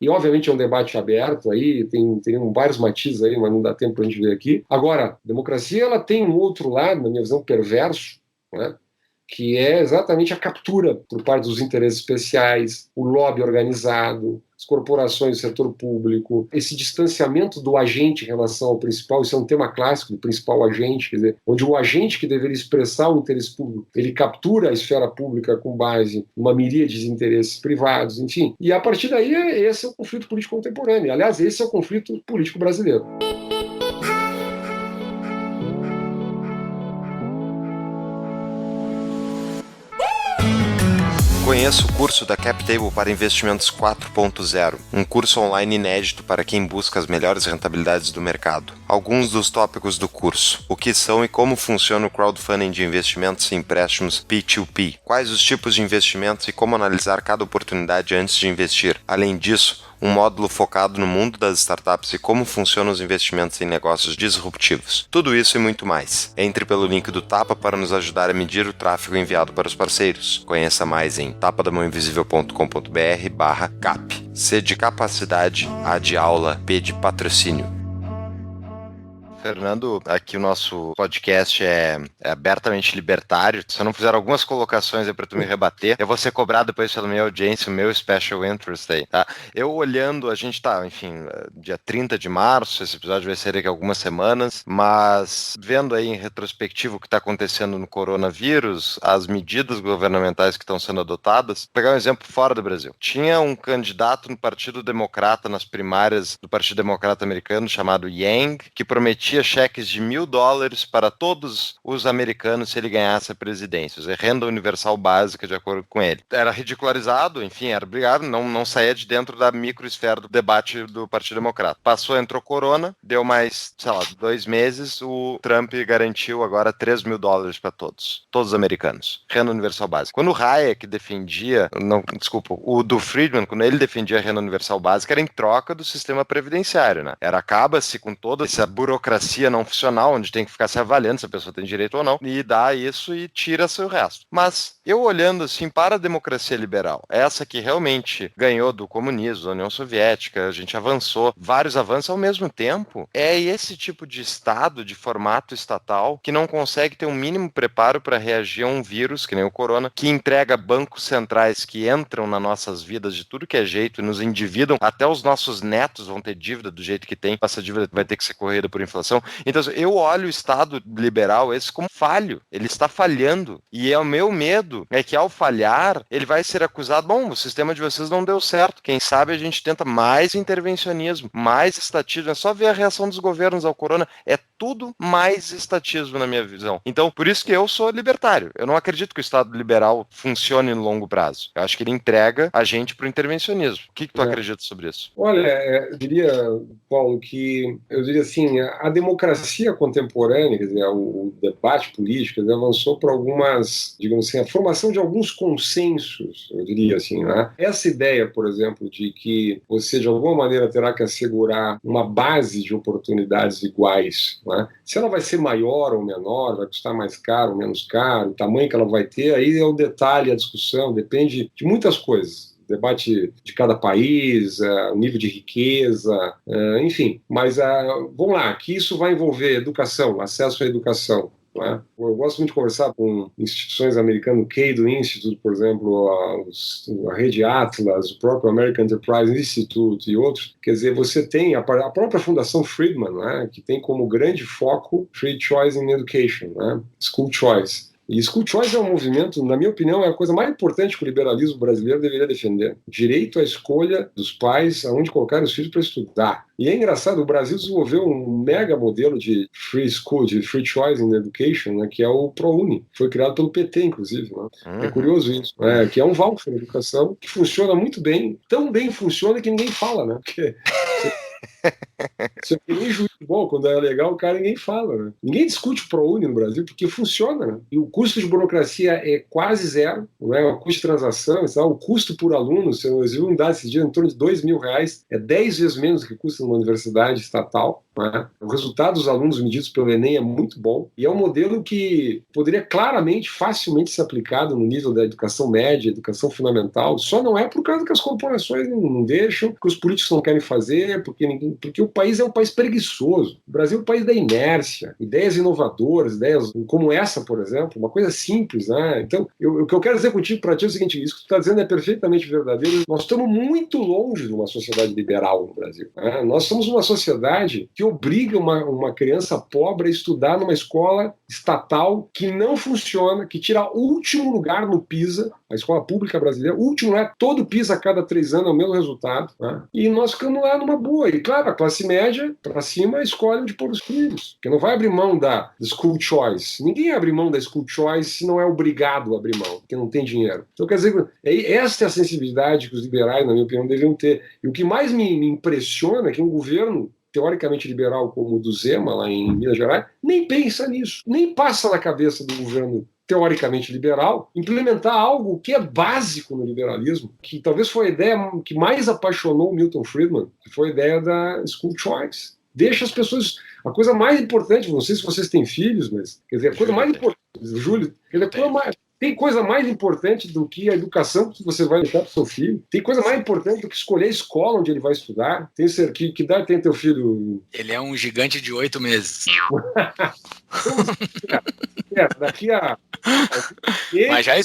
E, obviamente, é um debate aberto, aí tem vários matizes aí, mas não dá tempo para a gente ver aqui. Agora, a democracia ela tem um outro lado, na minha visão, perverso, né? Que é exatamente a captura por parte dos interesses especiais, o lobby organizado, as corporações do setor público, esse distanciamento do agente em relação ao principal, isso é um tema clássico do principal agente, quer dizer, onde o agente que deveria expressar o interesse público, ele captura a esfera pública com base em uma miríade de interesses privados, enfim. E a partir daí, esse é o conflito político contemporâneo. Aliás, esse é o conflito político brasileiro. Conheça o curso da CapTable para Investimentos 4.0, um curso online inédito para quem busca as melhores rentabilidades do mercado. Alguns dos tópicos do curso: o que são e como funciona o crowdfunding de investimentos e empréstimos P2P, quais os tipos de investimentos e como analisar cada oportunidade antes de investir. Além disso, um módulo focado no mundo das startups e como funcionam os investimentos em negócios disruptivos. Tudo isso e muito mais. Entre pelo link do Tapa para nos ajudar a medir o tráfego enviado para os parceiros. Conheça mais em tapadamãoinvisível.com.br/cap. C de capacidade, A de aula, P de patrocínio. Fernando, aqui o nosso podcast é abertamente libertário. Se eu não fizer algumas colocações aí para tu me rebater, eu vou ser cobrado depois pela minha audiência, o meu special interest aí, tá? Eu olhando, a gente tá, enfim, dia 30 de março, esse episódio vai ser daqui a algumas semanas, mas vendo aí em retrospectivo o que está acontecendo no coronavírus, as medidas governamentais que estão sendo adotadas, vou pegar um exemplo fora do Brasil. Tinha um candidato no Partido Democrata, nas primárias do Partido Democrata americano, chamado Yang, que prometia cheques de $1.000 para todos os americanos se ele ganhasse a presidência, renda universal básica de acordo com ele. Era ridicularizado, enfim, era obrigado, não saía de dentro da microesfera do debate do Partido Democrata. Passou, entrou corona, deu mais, 2 meses, o Trump garantiu agora $3.000 para todos os americanos, renda universal básica. Quando o Hayek defendia, o do Friedman, quando ele defendia a renda universal básica, era em troca do sistema previdenciário, né? Acaba-se com toda essa burocracia não funcional, onde tem que ficar se avaliando se a pessoa tem direito ou não, e dá isso e tira seu resto. Mas eu olhando assim para a democracia liberal, essa que realmente ganhou do comunismo, da União Soviética, a gente avançou, vários avanços ao mesmo tempo, é esse tipo de Estado, de formato estatal, que não consegue ter um mínimo preparo para reagir a um vírus, que nem o corona, que entrega bancos centrais que entram nas nossas vidas de tudo que é jeito e nos endividam, até os nossos netos vão ter dívida do jeito que tem, essa dívida vai ter que ser corrida por inflação. Então, eu olho o Estado liberal esse como falho. Ele está falhando. E o meu medo é que, ao falhar, ele vai ser acusado, bom, o sistema de vocês não deu certo. Quem sabe a gente tenta mais intervencionismo, mais estatismo. É só ver a reação dos governos ao corona. É tudo mais estatismo, na minha visão. Então, por isso que eu sou libertário. Eu não acredito que o Estado liberal funcione no longo prazo. Eu acho que ele entrega a gente para o intervencionismo. O que tu acredita sobre isso? Olha, eu diria, Paulo, que eu diria assim, a democracia contemporânea, quer dizer, o debate político, avançou para algumas, digamos assim, a formação de alguns consensos, eu diria assim, né? Essa ideia, por exemplo, de que você de alguma maneira terá que assegurar uma base de oportunidades iguais, né? Se ela vai ser maior ou menor, vai custar mais caro ou menos caro, o tamanho que ela vai ter, aí é o detalhe, a discussão, depende de muitas coisas. Debate de cada país, o nível de riqueza, enfim. Mas vamos lá, que isso vai envolver educação, acesso à educação. Não é? Eu gosto muito de conversar com instituições americanas, o Cato Institute, por exemplo, a Rede Atlas, o próprio American Enterprise Institute e outros. Quer dizer, você tem a própria Fundação Friedman, não é? Que tem como grande foco Free Choice in Education, não é? School Choice. E school choice é um movimento, na minha opinião, é a coisa mais importante que o liberalismo brasileiro deveria defender. Direito à escolha dos pais aonde colocar os filhos para estudar. E é engraçado, o Brasil desenvolveu um mega modelo de free school, de free choice in education, né, que é o ProUni. Foi criado pelo PT, inclusive. Né? É curioso isso. Que é um voucher de educação que funciona muito bem. Tão bem funciona que ninguém fala, né? Porque isso é que nem juiz bom, quando é legal, o cara ninguém fala. Né? Ninguém discute o ProUni no Brasil porque funciona. Né? E o custo de burocracia é quase zero, não é? O custo de transação, o custo por aluno, se eu vi um dado esse dia, em torno de R$2.000, é 10 vezes menos do que custa numa universidade estatal. Né? O resultado dos alunos medidos pelo Enem é muito bom e é um modelo que poderia claramente, facilmente ser aplicado no nível da educação média, educação fundamental, só não é por causa que as corporações não deixam, porque os políticos não querem fazer, porque o país é um país preguiçoso. O Brasil é um país da inércia, ideias inovadoras, ideias como essa, por exemplo, uma coisa simples. Né? Então, o que eu quero dizer contigo para ti é o seguinte, isso que tu está dizendo é perfeitamente verdadeiro. Nós estamos muito longe de uma sociedade liberal no Brasil. Né? Nós somos uma sociedade que obriga uma criança pobre a estudar numa escola estatal que não funciona, que tira último lugar no PISA, a escola pública brasileira, último lugar, todo PISA a cada 3 anos é o mesmo resultado. Né? E nós ficamos lá numa boa. E claro, a classe média, para cima, escolhe onde pôr os filhos. Porque não vai abrir mão da school choice. Ninguém abre mão da school choice se não é obrigado a abrir mão, porque não tem dinheiro. Então, quer dizer, esta é a sensibilidade que os liberais, na minha opinião, deveriam ter. E o que mais me impressiona é que um governo teoricamente liberal como o do Zema, lá em Minas Gerais, nem pensa nisso. Nem passa na cabeça do governo teoricamente liberal, implementar algo que é básico no liberalismo, que talvez foi a ideia que mais apaixonou o Milton Friedman, que foi a ideia da school choice. Deixa as pessoas... A coisa mais importante, não sei se vocês têm filhos, mas quer dizer, a coisa mais importante, Júlio, quer dizer, tem coisa mais importante do que a educação que você vai deixar para o seu filho? Tem coisa mais importante do que escolher a escola onde ele vai estudar? Que idade tem teu filho? Ele é um gigante de 8 meses. Daqui a... Mas já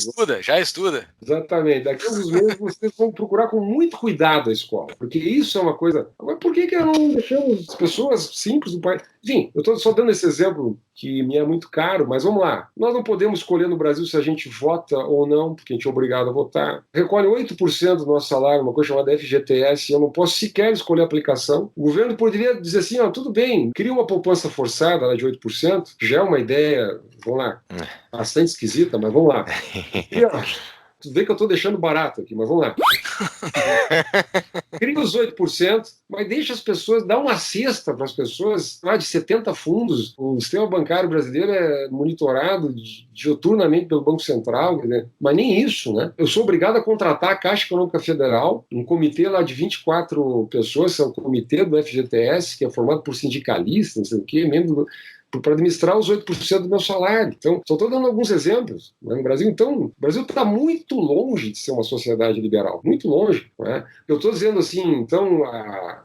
estuda. Exatamente. Daqui a alguns meses vocês vão procurar com muito cuidado a escola, porque isso é uma coisa... Agora, por que não deixamos as pessoas simples do país... Enfim, eu estou só dando esse exemplo que me é muito caro, mas vamos lá. Nós não podemos escolher no Brasil se a gente vota ou não, porque a gente é obrigado a votar. Recolhe 8% do nosso salário, uma coisa chamada FGTS, eu não posso sequer escolher a aplicação. O governo poderia dizer assim, tudo bem, cria uma poupança forçada lá de 8%, que já é uma ideia, vamos lá, bastante esquisita, mas vamos lá. Tu vê que eu estou deixando barato aqui, mas vamos lá. Cria os 8%, mas deixa as pessoas, dá uma cesta para as pessoas, lá de 70 fundos. O sistema bancário brasileiro é monitorado diuturnamente pelo Banco Central, né? Mas nem isso, né? Eu sou obrigado a contratar a Caixa Econômica Federal, um comitê lá de 24 pessoas, é o comitê do FGTS, que é formado por sindicalistas, não sei o quê, membro para administrar os 8% do meu salário. Então, só estou dando alguns exemplos. Né? No Brasil, então, o Brasil está muito longe de ser uma sociedade liberal, muito longe. Né? Eu estou dizendo assim, então,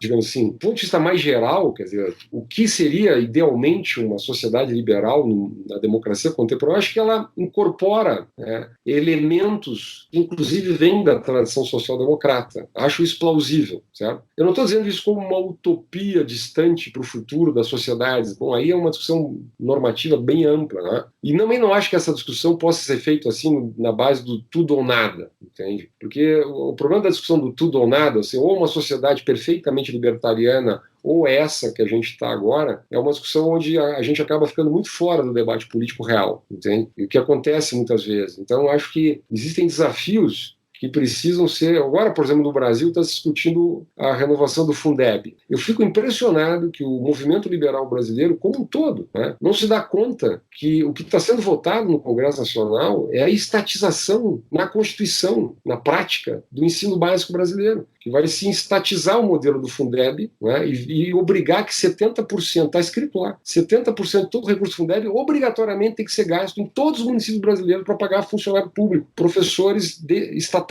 digamos assim, do ponto de vista mais geral, quer dizer, o que seria idealmente uma sociedade liberal na democracia contemporânea, eu acho que ela incorpora, né, elementos que, inclusive, vêm da tradição social-democrata. Acho isso plausível, certo? Eu não estou dizendo isso como uma utopia distante para o futuro das sociedades. Bom, aí é uma discussão normativa bem ampla, né? E também não acho que essa discussão possa ser feita assim na base do tudo ou nada, entende? Porque o problema da discussão do tudo ou nada, assim, ou uma sociedade perfeitamente libertariana ou essa que a gente está agora, é uma discussão onde a gente acaba ficando muito fora do debate político real, entende? E o que acontece muitas vezes. Então, eu acho que existem desafios que precisam ser... Agora, por exemplo, no Brasil está se discutindo a renovação do Fundeb. Eu fico impressionado que o movimento liberal brasileiro, como um todo, né, não se dá conta que o que está sendo votado no Congresso Nacional é a estatização na Constituição, na prática, do ensino básico brasileiro, que vai se estatizar o modelo do Fundeb, né, e obrigar que 70%, está escrito lá, 70% de todo o recurso do Fundeb obrigatoriamente tem que ser gasto em todos os municípios brasileiros para pagar funcionário público, professores estatais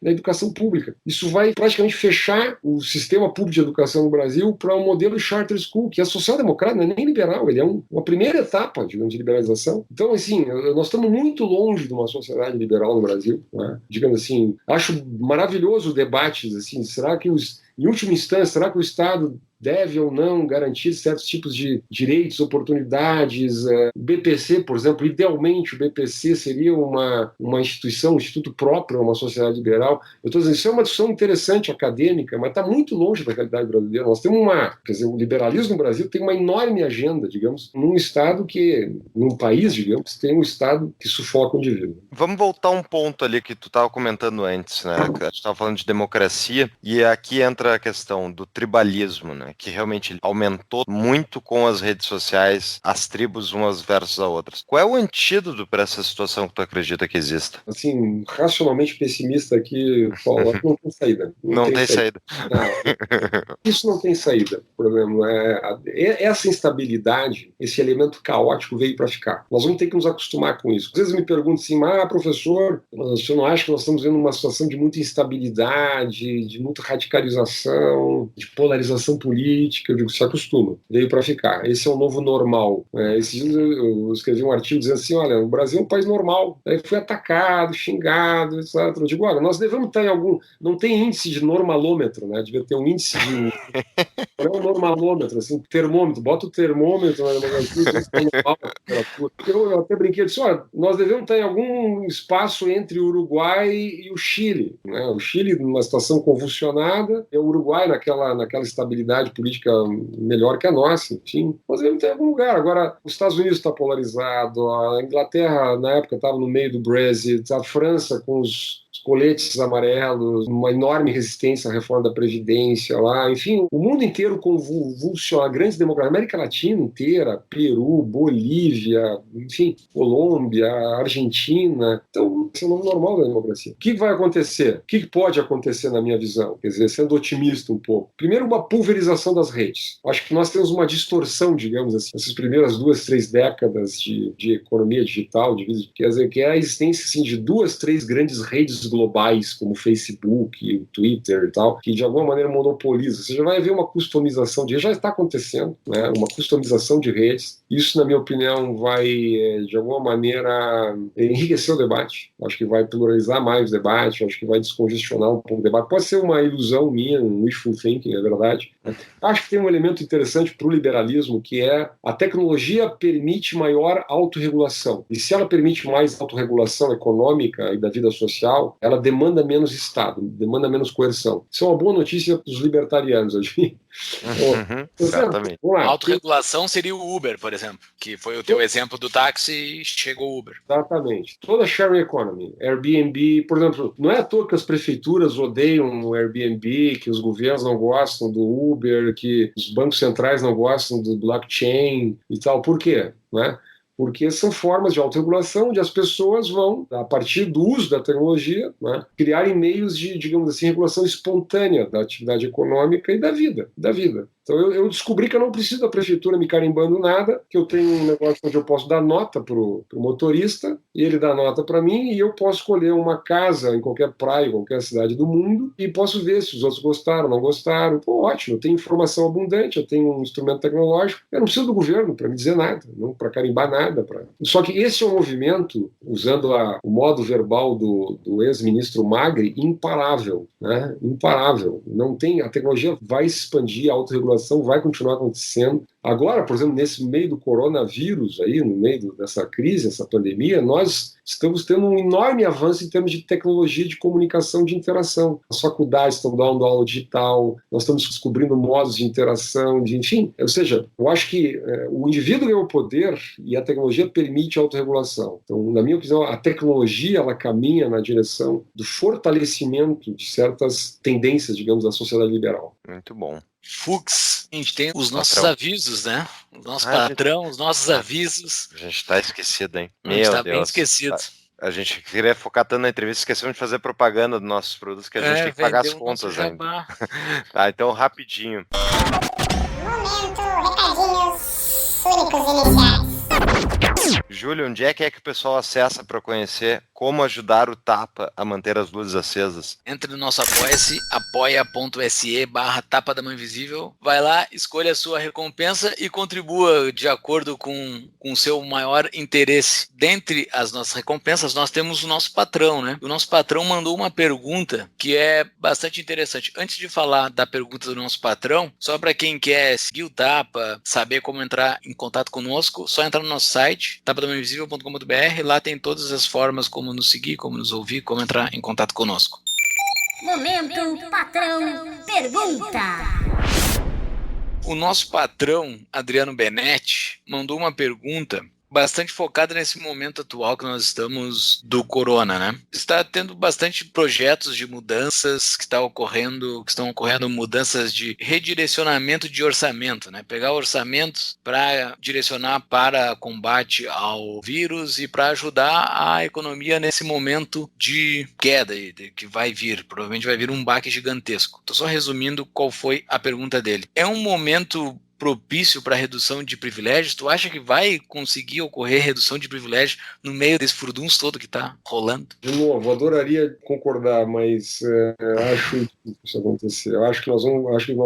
da educação pública. Isso vai praticamente fechar o sistema público de educação no Brasil para um modelo charter school, que é social-democrata, não é nem liberal, ele é uma primeira etapa, digamos, de liberalização. Então, assim, nós estamos muito longe de uma sociedade liberal no Brasil, né? Digamos assim, acho maravilhoso os debates, assim, será que em última instância, será que o Estado deve ou não garantir certos tipos de direitos, oportunidades. O BPC, por exemplo, idealmente o BPC seria uma instituição, um instituto próprio a uma sociedade liberal. Eu estou dizendo, isso é uma discussão interessante, acadêmica, mas está muito longe da realidade brasileira. Nós temos o liberalismo no Brasil tem uma enorme agenda, digamos, num país, digamos, tem um Estado que sufoca o indivíduo. Vamos voltar um ponto ali que tu estava comentando antes, né? A gente estava falando de democracia e aqui entra a questão do tribalismo, né? Que realmente aumentou muito com as redes sociais, as tribos umas versus as outras. Qual é o antídoto para essa situação que tu acredita que exista? Assim, racionalmente pessimista aqui, Paulo, não tem saída. Não tem saída. Não. Isso não tem saída. O problema é essa instabilidade, esse elemento caótico veio para ficar. Nós vamos ter que nos acostumar com isso. Às vezes me perguntam assim, professor, você não acha que nós estamos vendo uma situação de muita instabilidade, de muita radicalização, de polarização política? Eu digo, se acostuma, veio para ficar. Esse é o novo normal. Esses dias eu escrevi um artigo dizendo assim, olha, o Brasil é um país normal. Aí foi atacado, xingado, etc. Eu digo, olha, nós devemos estar não tem índice de normalômetro, né? Devia ter um índice de... Não é um normalômetro, assim, termômetro, bota o termômetro na eu até brinquei, disse, olha, nós devemos estar em algum espaço entre o Uruguai e o Chile, né? O Chile numa situação convulsionada, e o Uruguai naquela estabilidade política melhor que a nossa, enfim, nós devemos estar em algum lugar. Agora, os Estados Unidos está polarizado, a Inglaterra na época estava no meio do Brexit, a França com os coletes amarelos, uma enorme resistência à reforma da Previdência lá, enfim, o mundo inteiro convulsiona, grandes democracias, América Latina inteira, Peru, Bolívia, enfim, Colômbia, Argentina. Então, esse é o nome normal da democracia. O que vai acontecer? O que pode acontecer na minha visão? Quer dizer, sendo otimista um pouco. Primeiro, uma pulverização das redes. Acho que nós temos uma distorção, digamos assim, essas primeiras 2, 3 décadas de economia digital, quer dizer, que é a existência assim, de 2, 3 grandes redes globais, como o Facebook, o Twitter e tal, que de alguma maneira monopoliza. Você já vai ver uma customização já está acontecendo, né? Uma customização de redes. Isso, na minha opinião, vai, de alguma maneira, enriquecer o debate. Acho que vai pluralizar mais o debate, acho que vai descongestionar um pouco o debate. Pode ser uma ilusão minha, um wishful thinking, é verdade. Acho que tem um elemento interessante para o liberalismo, que é a tecnologia permite maior autorregulação. E se ela permite mais autorregulação econômica e da vida social, ela demanda menos Estado, demanda menos coerção. Isso é uma boa notícia para os libertarianos, eu digo. Exatamente. A autorregulação seria o Uber, por exemplo, que foi o teu exemplo do táxi e chegou o Uber. Exatamente. Toda a sharing economy, Airbnb, por exemplo, não é à toa que as prefeituras odeiam o Airbnb, que os governos não gostam do Uber, que os bancos centrais não gostam do blockchain e tal. Por quê? Né? Porque são formas de autorregulação onde as pessoas vão, a partir do uso da tecnologia, né, criarem meios de, digamos assim, regulação espontânea da atividade econômica e da vida. Então eu descobri que eu não preciso da prefeitura me carimbando nada, que eu tenho um negócio onde eu posso dar nota para o motorista, e ele dá nota para mim, e eu posso escolher uma casa em qualquer praia, em qualquer cidade do mundo, e posso ver se os outros gostaram, não gostaram. Pô, ótimo, eu tenho informação abundante, eu tenho um instrumento tecnológico, eu não preciso do governo para me dizer nada, não para carimbar nada. Só que esse é um movimento, usando o modo verbal do ex-ministro Magri, imparável, né? Imparável. Não tem, a tecnologia vai se expandir, a autorregulação vai continuar acontecendo. Agora, por exemplo, nesse meio do coronavírus, aí, no meio dessa crise, essa pandemia, nós estamos tendo um enorme avanço em termos de tecnologia de comunicação, de interação. As faculdades estão dando aula digital, nós estamos descobrindo modos de interação, enfim. Ou seja, eu acho que o indivíduo ganhou poder e a tecnologia permite a autorregulação. Então, na minha opinião, a tecnologia ela caminha na direção do fortalecimento de certas tendências, digamos, da sociedade liberal. Muito bom. Fux, a gente tem os nossos avisos, né? O nosso patrão, os nossos avisos. A gente está esquecido, hein? A gente está bem esquecido. A gente queria focar tanto na entrevista, esquecemos de fazer propaganda dos nossos produtos, que a gente tem que pagar as contas ainda. Tá, então rapidinho. Momento, recadinhos únicos iniciais. Júlio, onde é que o pessoal acessa para conhecer como ajudar o Tapa a manter as luzes acesas? Entre no nosso Apoia-se, apoia.se/Tapa da Mão Invisível. Vai lá, escolha a sua recompensa e contribua de acordo com o seu maior interesse. Dentre as nossas recompensas, nós temos o nosso patrão, né? O nosso patrão mandou uma pergunta que é bastante interessante. Antes de falar da pergunta do nosso patrão, só para quem quer seguir o Tapa, saber como entrar em contato conosco, só entrar no nosso site, tapadamãoinvisível.com.br. Lá tem todas as formas como nos seguir, como nos ouvir, como entrar em contato conosco. Momento Patrão Pergunta. O nosso patrão, Adriano Benetti, mandou uma pergunta bastante focada nesse momento atual que nós estamos do corona, né? Está tendo bastante projetos de mudanças que estão ocorrendo mudanças de redirecionamento de orçamento, né? Pegar orçamentos para direcionar para combate ao vírus e para ajudar a economia nesse momento de queda que vai vir. Provavelmente vai vir um baque gigantesco. Estou só resumindo qual foi a pergunta dele. É um momento propício para redução de privilégios? Tu acha que vai conseguir ocorrer redução de privilégios no meio desse furdunço todo que está rolando? De novo, adoraria concordar, mas acho difícil isso acontecer. Eu acho que nós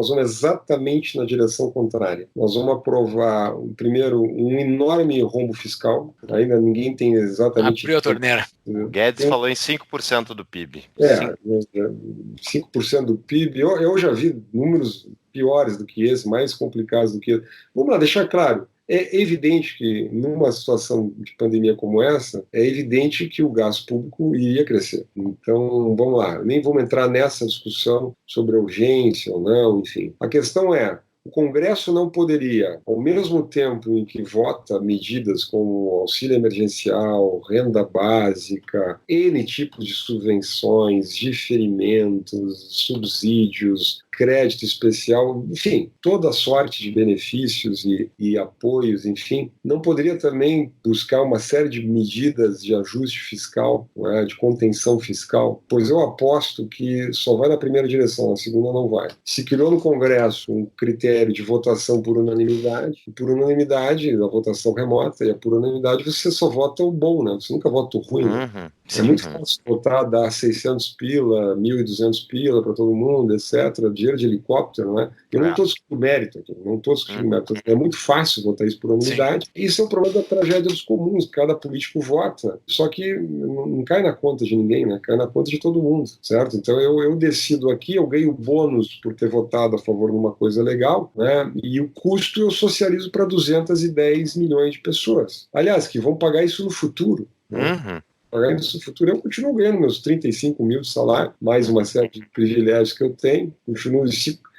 vamos exatamente na direção contrária. Nós vamos aprovar, primeiro, um enorme rombo fiscal. Ainda ninguém tem exatamente... Abriu a torneira. O Guedes falou em 5% do PIB. 5% do PIB. Eu já vi números piores do que esse, mais complicados do que esse. Vamos lá, deixar claro. É evidente que, numa situação de pandemia como essa, é evidente que o gasto público iria crescer. Então, vamos lá, nem vamos entrar nessa discussão sobre a urgência ou não, enfim. A questão é, o Congresso não poderia, ao mesmo tempo em que vota medidas como auxílio emergencial, renda básica, N tipos de subvenções, diferimentos, subsídios, crédito especial, enfim, toda sorte de benefícios e apoios, enfim, não poderia também buscar uma série de medidas de ajuste fiscal, né, de contenção fiscal? Pois eu aposto que só vai na primeira direção, na segunda não vai. Se criou no Congresso um critério de votação por unanimidade, e por unanimidade, a votação remota, e a por unanimidade você só vota o bom, né? Você nunca vota o ruim, né? É muito fácil votar, dar 600 pila, 1.200 pila para todo mundo, etc., dinheiro de helicóptero, né? Eu não estou discutindo mérito aqui, não estou discutindo mérito. É muito fácil votar isso por unanimidade. Sim. Isso é o problema da tragédia dos comuns, cada político vota, só que não cai na conta de ninguém, né? Cai na conta de todo mundo, certo? Então eu decido aqui, eu ganho bônus por ter votado a favor de uma coisa legal, né? E o custo eu socializo para 210 milhões de pessoas. Aliás, que vão pagar isso no futuro, né? Pagar isso no futuro, eu continuo ganhando meus 35 mil de salário, mais uma série de privilégios que eu tenho, continuo.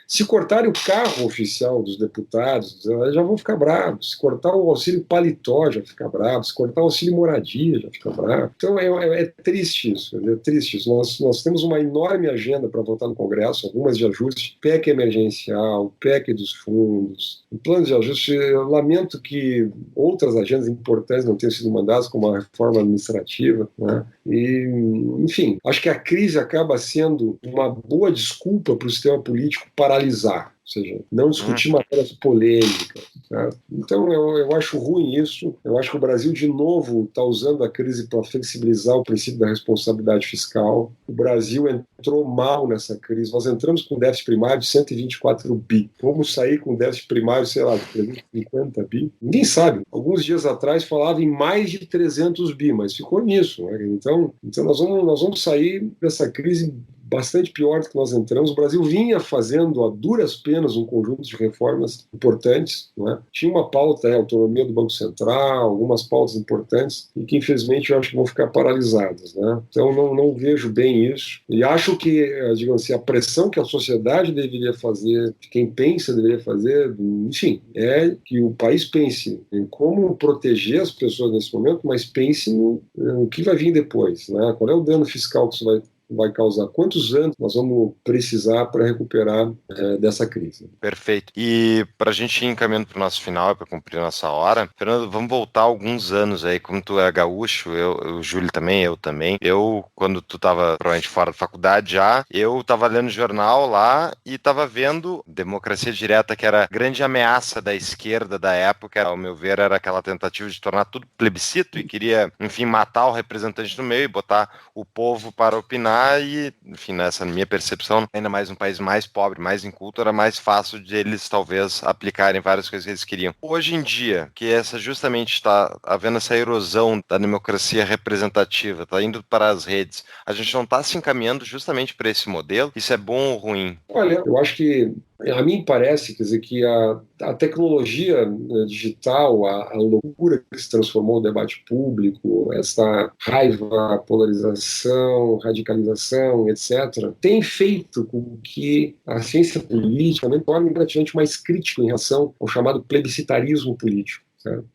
Se cortarem o carro oficial dos deputados, já vão ficar bravos. Se cortar o auxílio paletó, já fica bravo. Se cortar o auxílio moradia, já fica bravo. Então é triste isso. É triste isso. Nós temos uma enorme agenda para votar no Congresso, algumas de ajuste, PEC emergencial, PEC dos fundos, o plano de ajuste. Eu lamento que outras agendas importantes não tenham sido mandadas, como a reforma administrativa, né? E, enfim, acho que a crise acaba sendo uma boa desculpa para o sistema político paralisar, ou seja, não discutir matérias polêmicas. Certo? Então eu acho ruim isso. Eu acho que o Brasil, de novo, está usando a crise para flexibilizar o princípio da responsabilidade fiscal. O Brasil entrou mal nessa crise. Nós entramos com déficit primário de 124 bi. Vamos sair com déficit primário, sei lá, de 350 bi. Ninguém sabe. Alguns dias atrás falava em mais de 300 bi, mas ficou nisso. Né? Então nós vamos sair dessa crise bastante pior do que nós entramos. O Brasil vinha fazendo a duras penas um conjunto de reformas importantes, não é? Tinha uma pauta, a autonomia do Banco Central, algumas pautas importantes, e que infelizmente eu acho que vão ficar paralisadas, né? Então não vejo bem isso, e acho que, digamos assim, a pressão que a sociedade deveria fazer, quem pensa deveria fazer, enfim, é que o país pense em como proteger as pessoas nesse momento, mas pense no que vai vir depois, né? Qual é o dano fiscal que isso vai vai causar, quantos anos nós vamos precisar para recuperar dessa crise. Perfeito. E para a gente ir encaminhando para o nosso final, para cumprir a nossa hora, Fernando, vamos voltar alguns anos aí, como tu é gaúcho, o Júlio também, eu também. Eu, quando tu estava provavelmente fora da faculdade já, eu estava lendo jornal lá e estava vendo democracia direta, que era a grande ameaça da esquerda da época, ao meu ver, era aquela tentativa de tornar tudo plebiscito e queria, enfim, matar o representante no meio e botar o povo para opinar e, enfim, nessa minha percepção, ainda mais um país mais pobre, mais inculto, era mais fácil de eles, talvez, aplicarem várias coisas que eles queriam. Hoje em dia, que essa justamente está havendo essa erosão da democracia representativa, está indo para as redes, a gente não está se encaminhando justamente para esse modelo? Isso é bom ou ruim? Olha, eu acho que, a mim parece, quer dizer, que a tecnologia digital, a loucura que se transformou o debate público, essa raiva, polarização, radicalização, etc., tem feito com que a ciência política também torne relativamente mais crítico em relação ao chamado plebiscitarismo político.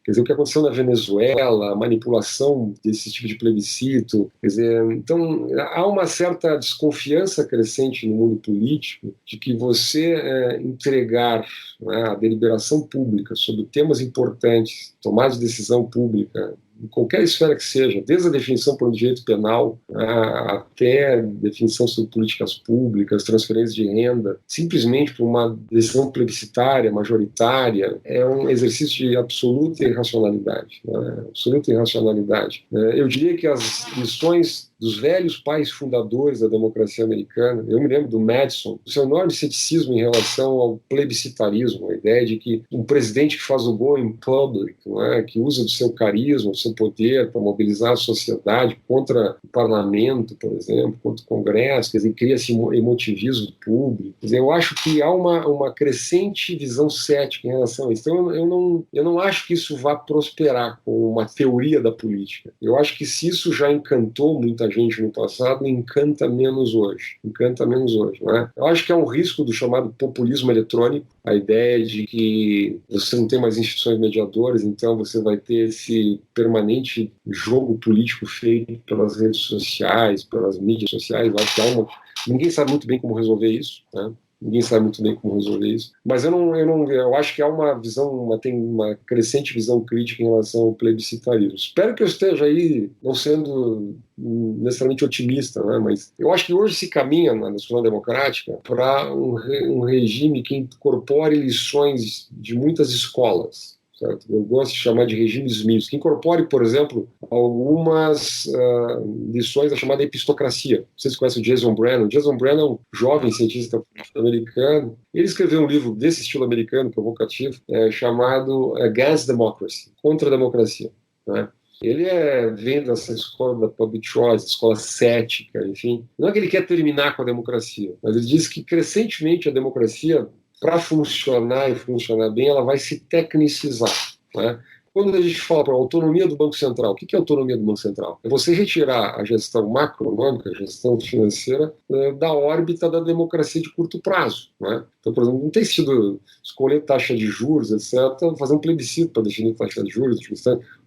Quer dizer, o que aconteceu na Venezuela, a manipulação desse tipo de plebiscito, quer dizer, então há uma certa desconfiança crescente no mundo político de que você entregar, né, a deliberação pública sobre temas importantes, tomadas de decisão pública, em qualquer esfera que seja, desde a definição por um direito penal até a definição sobre políticas públicas, transferências de renda, simplesmente por uma decisão plebiscitária, majoritária, é um exercício de absoluta irracionalidade. Né? Absoluta irracionalidade. Eu diria que as lições dos velhos pais fundadores da democracia americana, eu me lembro do Madison, o seu enorme ceticismo em relação ao plebiscitarismo, a ideia de que um presidente que faz o gol em public, não é? Que usa do seu carisma, do seu poder para mobilizar a sociedade contra o parlamento, por exemplo, contra o Congresso, quer dizer, cria-se emotivismo público. Quer dizer, eu acho que há uma crescente visão cética em relação a isso. Então eu não acho que isso vá prosperar como uma teoria da política. Eu acho que se isso já encantou muita gente no passado, encanta menos hoje. Encanta menos hoje, não é? Eu acho que é um risco do chamado populismo eletrônico, a ideia de que você não tem mais instituições mediadoras, então você vai ter esse permanente jogo político feito pelas redes sociais, pelas mídias sociais. Eu acho que ninguém sabe muito bem como resolver isso, né? Ninguém sabe muito bem como resolver isso. Mas eu acho que há uma visão, tem uma crescente visão crítica em relação ao plebiscitarismo. Espero que eu esteja aí não sendo necessariamente otimista, né? Mas eu acho que hoje se caminha na discussão democrática para um regime que incorpore lições de muitas escolas. Certo? Eu gosto de chamar de regimes mistos, que incorpore, por exemplo, algumas lições da chamada epistocracia. Vocês conhecem o Jason Brennan? O Jason Brennan é um jovem cientista americano. Ele escreveu um livro desse estilo americano, provocativo, chamado Against Democracy, Contra a Democracia. Né? Ele vem dessa escola da public choice, escola cética, enfim. Não é que ele quer terminar com a democracia, mas ele diz que crescentemente a democracia, para funcionar e funcionar bem, ela vai se tecnicizar. Né? Quando a gente fala para a autonomia do Banco Central, o que é a autonomia do Banco Central? É você retirar a gestão macroeconômica, a gestão financeira, da órbita da democracia de curto prazo. Né? Então, por exemplo, não tem sido escolher taxa de juros, etc., fazer um plebiscito para definir taxa de juros,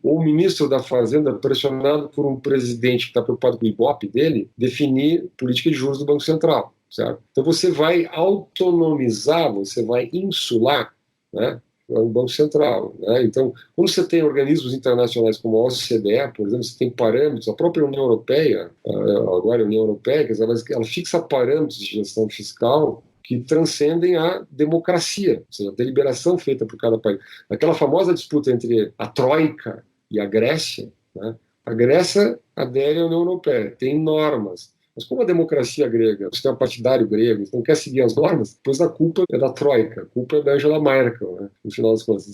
ou o ministro da Fazenda, pressionado por um presidente que está preocupado com o Ibope dele, definir política de juros do Banco Central. Certo? Então você vai autonomizar, você vai insular, né, o Banco Central. Né? Então, quando você tem organismos internacionais como a OCDE, por exemplo, você tem parâmetros, a própria União Europeia, agora a União Europeia, quer dizer, ela fixa parâmetros de gestão fiscal que transcendem a democracia, ou seja, a deliberação feita por cada país. Aquela famosa disputa entre a Troika e a Grécia, né? A Grécia adere à União Europeia, tem normas. Mas como a democracia grega, o sistema partidário grego, não quer seguir as normas, depois a culpa é da Troika, a culpa é da Angela Merkel, né, no final das contas.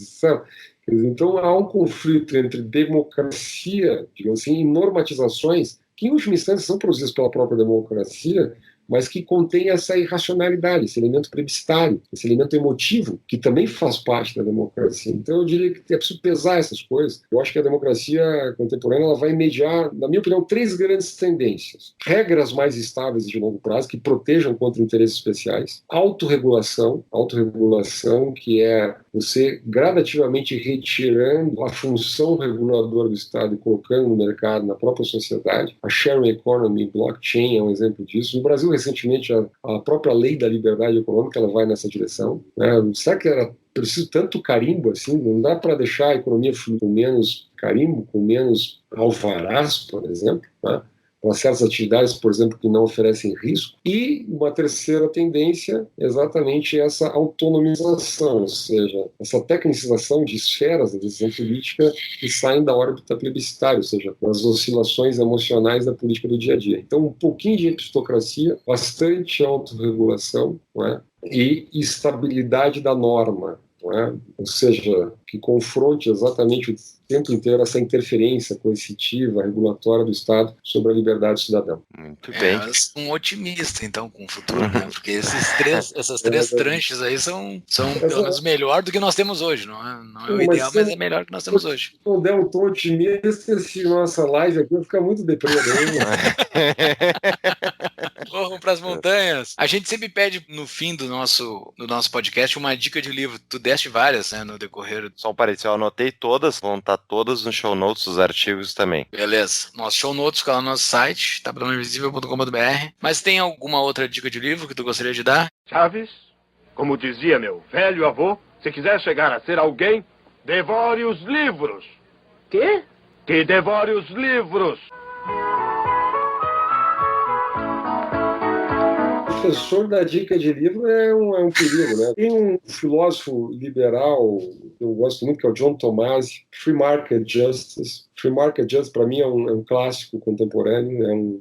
Então há um conflito entre democracia, digamos assim, e normatizações que, em última instância, são produzidas pela própria democracia, mas que contém essa irracionalidade, esse elemento plebiscitário, esse elemento emotivo, que também faz parte da democracia. Então eu diria que é preciso pesar essas coisas. Eu acho que a democracia contemporânea ela vai mediar, na minha opinião, 3 grandes tendências. Regras mais estáveis de longo prazo, que protejam contra interesses especiais. Autorregulação que é você gradativamente retirando a função reguladora do Estado e colocando no mercado, na própria sociedade. A sharing economy, blockchain é um exemplo disso. No Brasil, recentemente, a própria lei da liberdade econômica ela vai nessa direção. Será que era preciso tanto carimbo assim? Não dá para deixar a economia fluir com menos carimbo, com menos alvarás, por exemplo, né? Para certas atividades, por exemplo, que não oferecem risco. E uma terceira tendência é exatamente essa autonomização, ou seja, essa tecnicização de esferas da decisão política que saem da órbita plebiscitária, ou seja, das oscilações emocionais da política do dia a dia. Então, um pouquinho de epistocracia, bastante autorregulação, não é? E estabilidade da norma. Ou seja, que confronte exatamente o tempo inteiro essa interferência coercitiva, regulatória do Estado sobre a liberdade do cidadão. Muito bem. Um otimista, então, com o futuro, né? Porque essas três tranches aí são pelo menos melhor do que nós temos hoje. Não é o ideal, mas é melhor do que nós temos hoje. Se não der um tom otimista, se nossa live aqui vai ficar muito deprimido. Corram para as montanhas. A gente sempre pede no fim do nosso podcast uma dica de livro. Tu deste várias, né, no decorrer. Só um parênteses, eu anotei todas, vão estar todas no show notes dos artigos também. Beleza. Nosso show notes fica lá no nosso site, tabelãoinvisível.com.br. Mas tem alguma outra dica de livro que tu gostaria de dar? Chaves, como dizia meu velho avô, se quiser chegar a ser alguém, devore os livros. Quê? Que devore os livros. O professor da dica de livro é um perigo, né? Tem um filósofo liberal que eu gosto muito, que é o John Tomasi, Free Market Justice. Free Market Justice, para mim, é um clássico contemporâneo.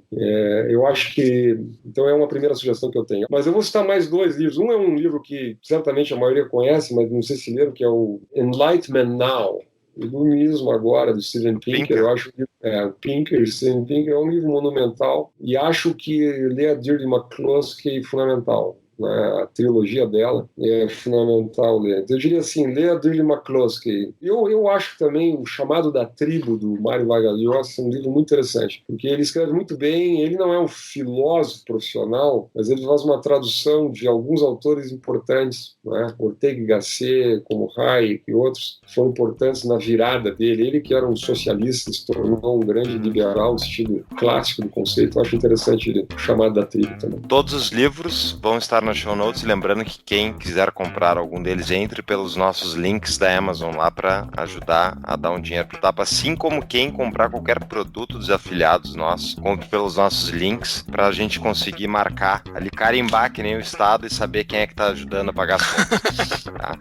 Eu acho que... Então, é uma primeira sugestão que eu tenho. Mas eu vou citar mais 2 livros. Um é um livro que certamente a maioria conhece, mas não sei se leram, que é o Enlightenment Now. O Iluminismo Agora, do Steven Pinker. Eu acho que o Steven Pinker é um livro monumental e acho que ler a Deirdre McCloskey é fundamental. A trilogia dela é fundamental ler. Eu diria assim, ler a Deirdre McCloskey. Eu acho também o Chamado da Tribo, do Mário Vargas Llosa, um livro muito interessante, porque ele escreve muito bem. Ele não é um filósofo profissional, mas ele faz uma tradução de alguns autores importantes, né? Ortega y Gasset, como Hayek e outros, foram importantes na virada dele. Ele que era um socialista, se tornou um grande liberal no sentido clássico do conceito. Eu acho interessante ele, o Chamado da Tribo também. Todos os livros vão estar nos show notes, lembrando que quem quiser comprar algum deles, entre pelos nossos links da Amazon lá para ajudar a dar um dinheiro pro Tapa, assim como quem comprar qualquer produto dos afiliados nossos, compre pelos nossos links para a gente conseguir marcar ali, carimbar que nem o Estado e saber quem é que tá ajudando a pagar as contas. Tá?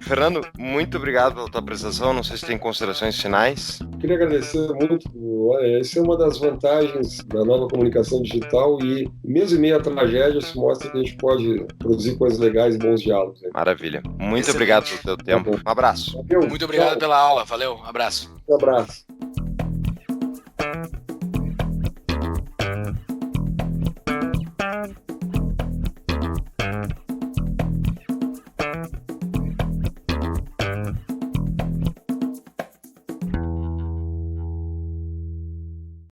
Fernando, muito obrigado pela tua apresentação, não sei se tem considerações finais. Queria agradecer muito. Olha, essa é uma das vantagens da nova comunicação digital e mesmo em meio à tragédia se mostra que a gente pode produzir coisas legais e bons diálogos. Né? Maravilha. Muito obrigado pelo teu tempo. Um abraço. Valeu. Muito obrigado pela aula. Valeu. Abraço. Um abraço.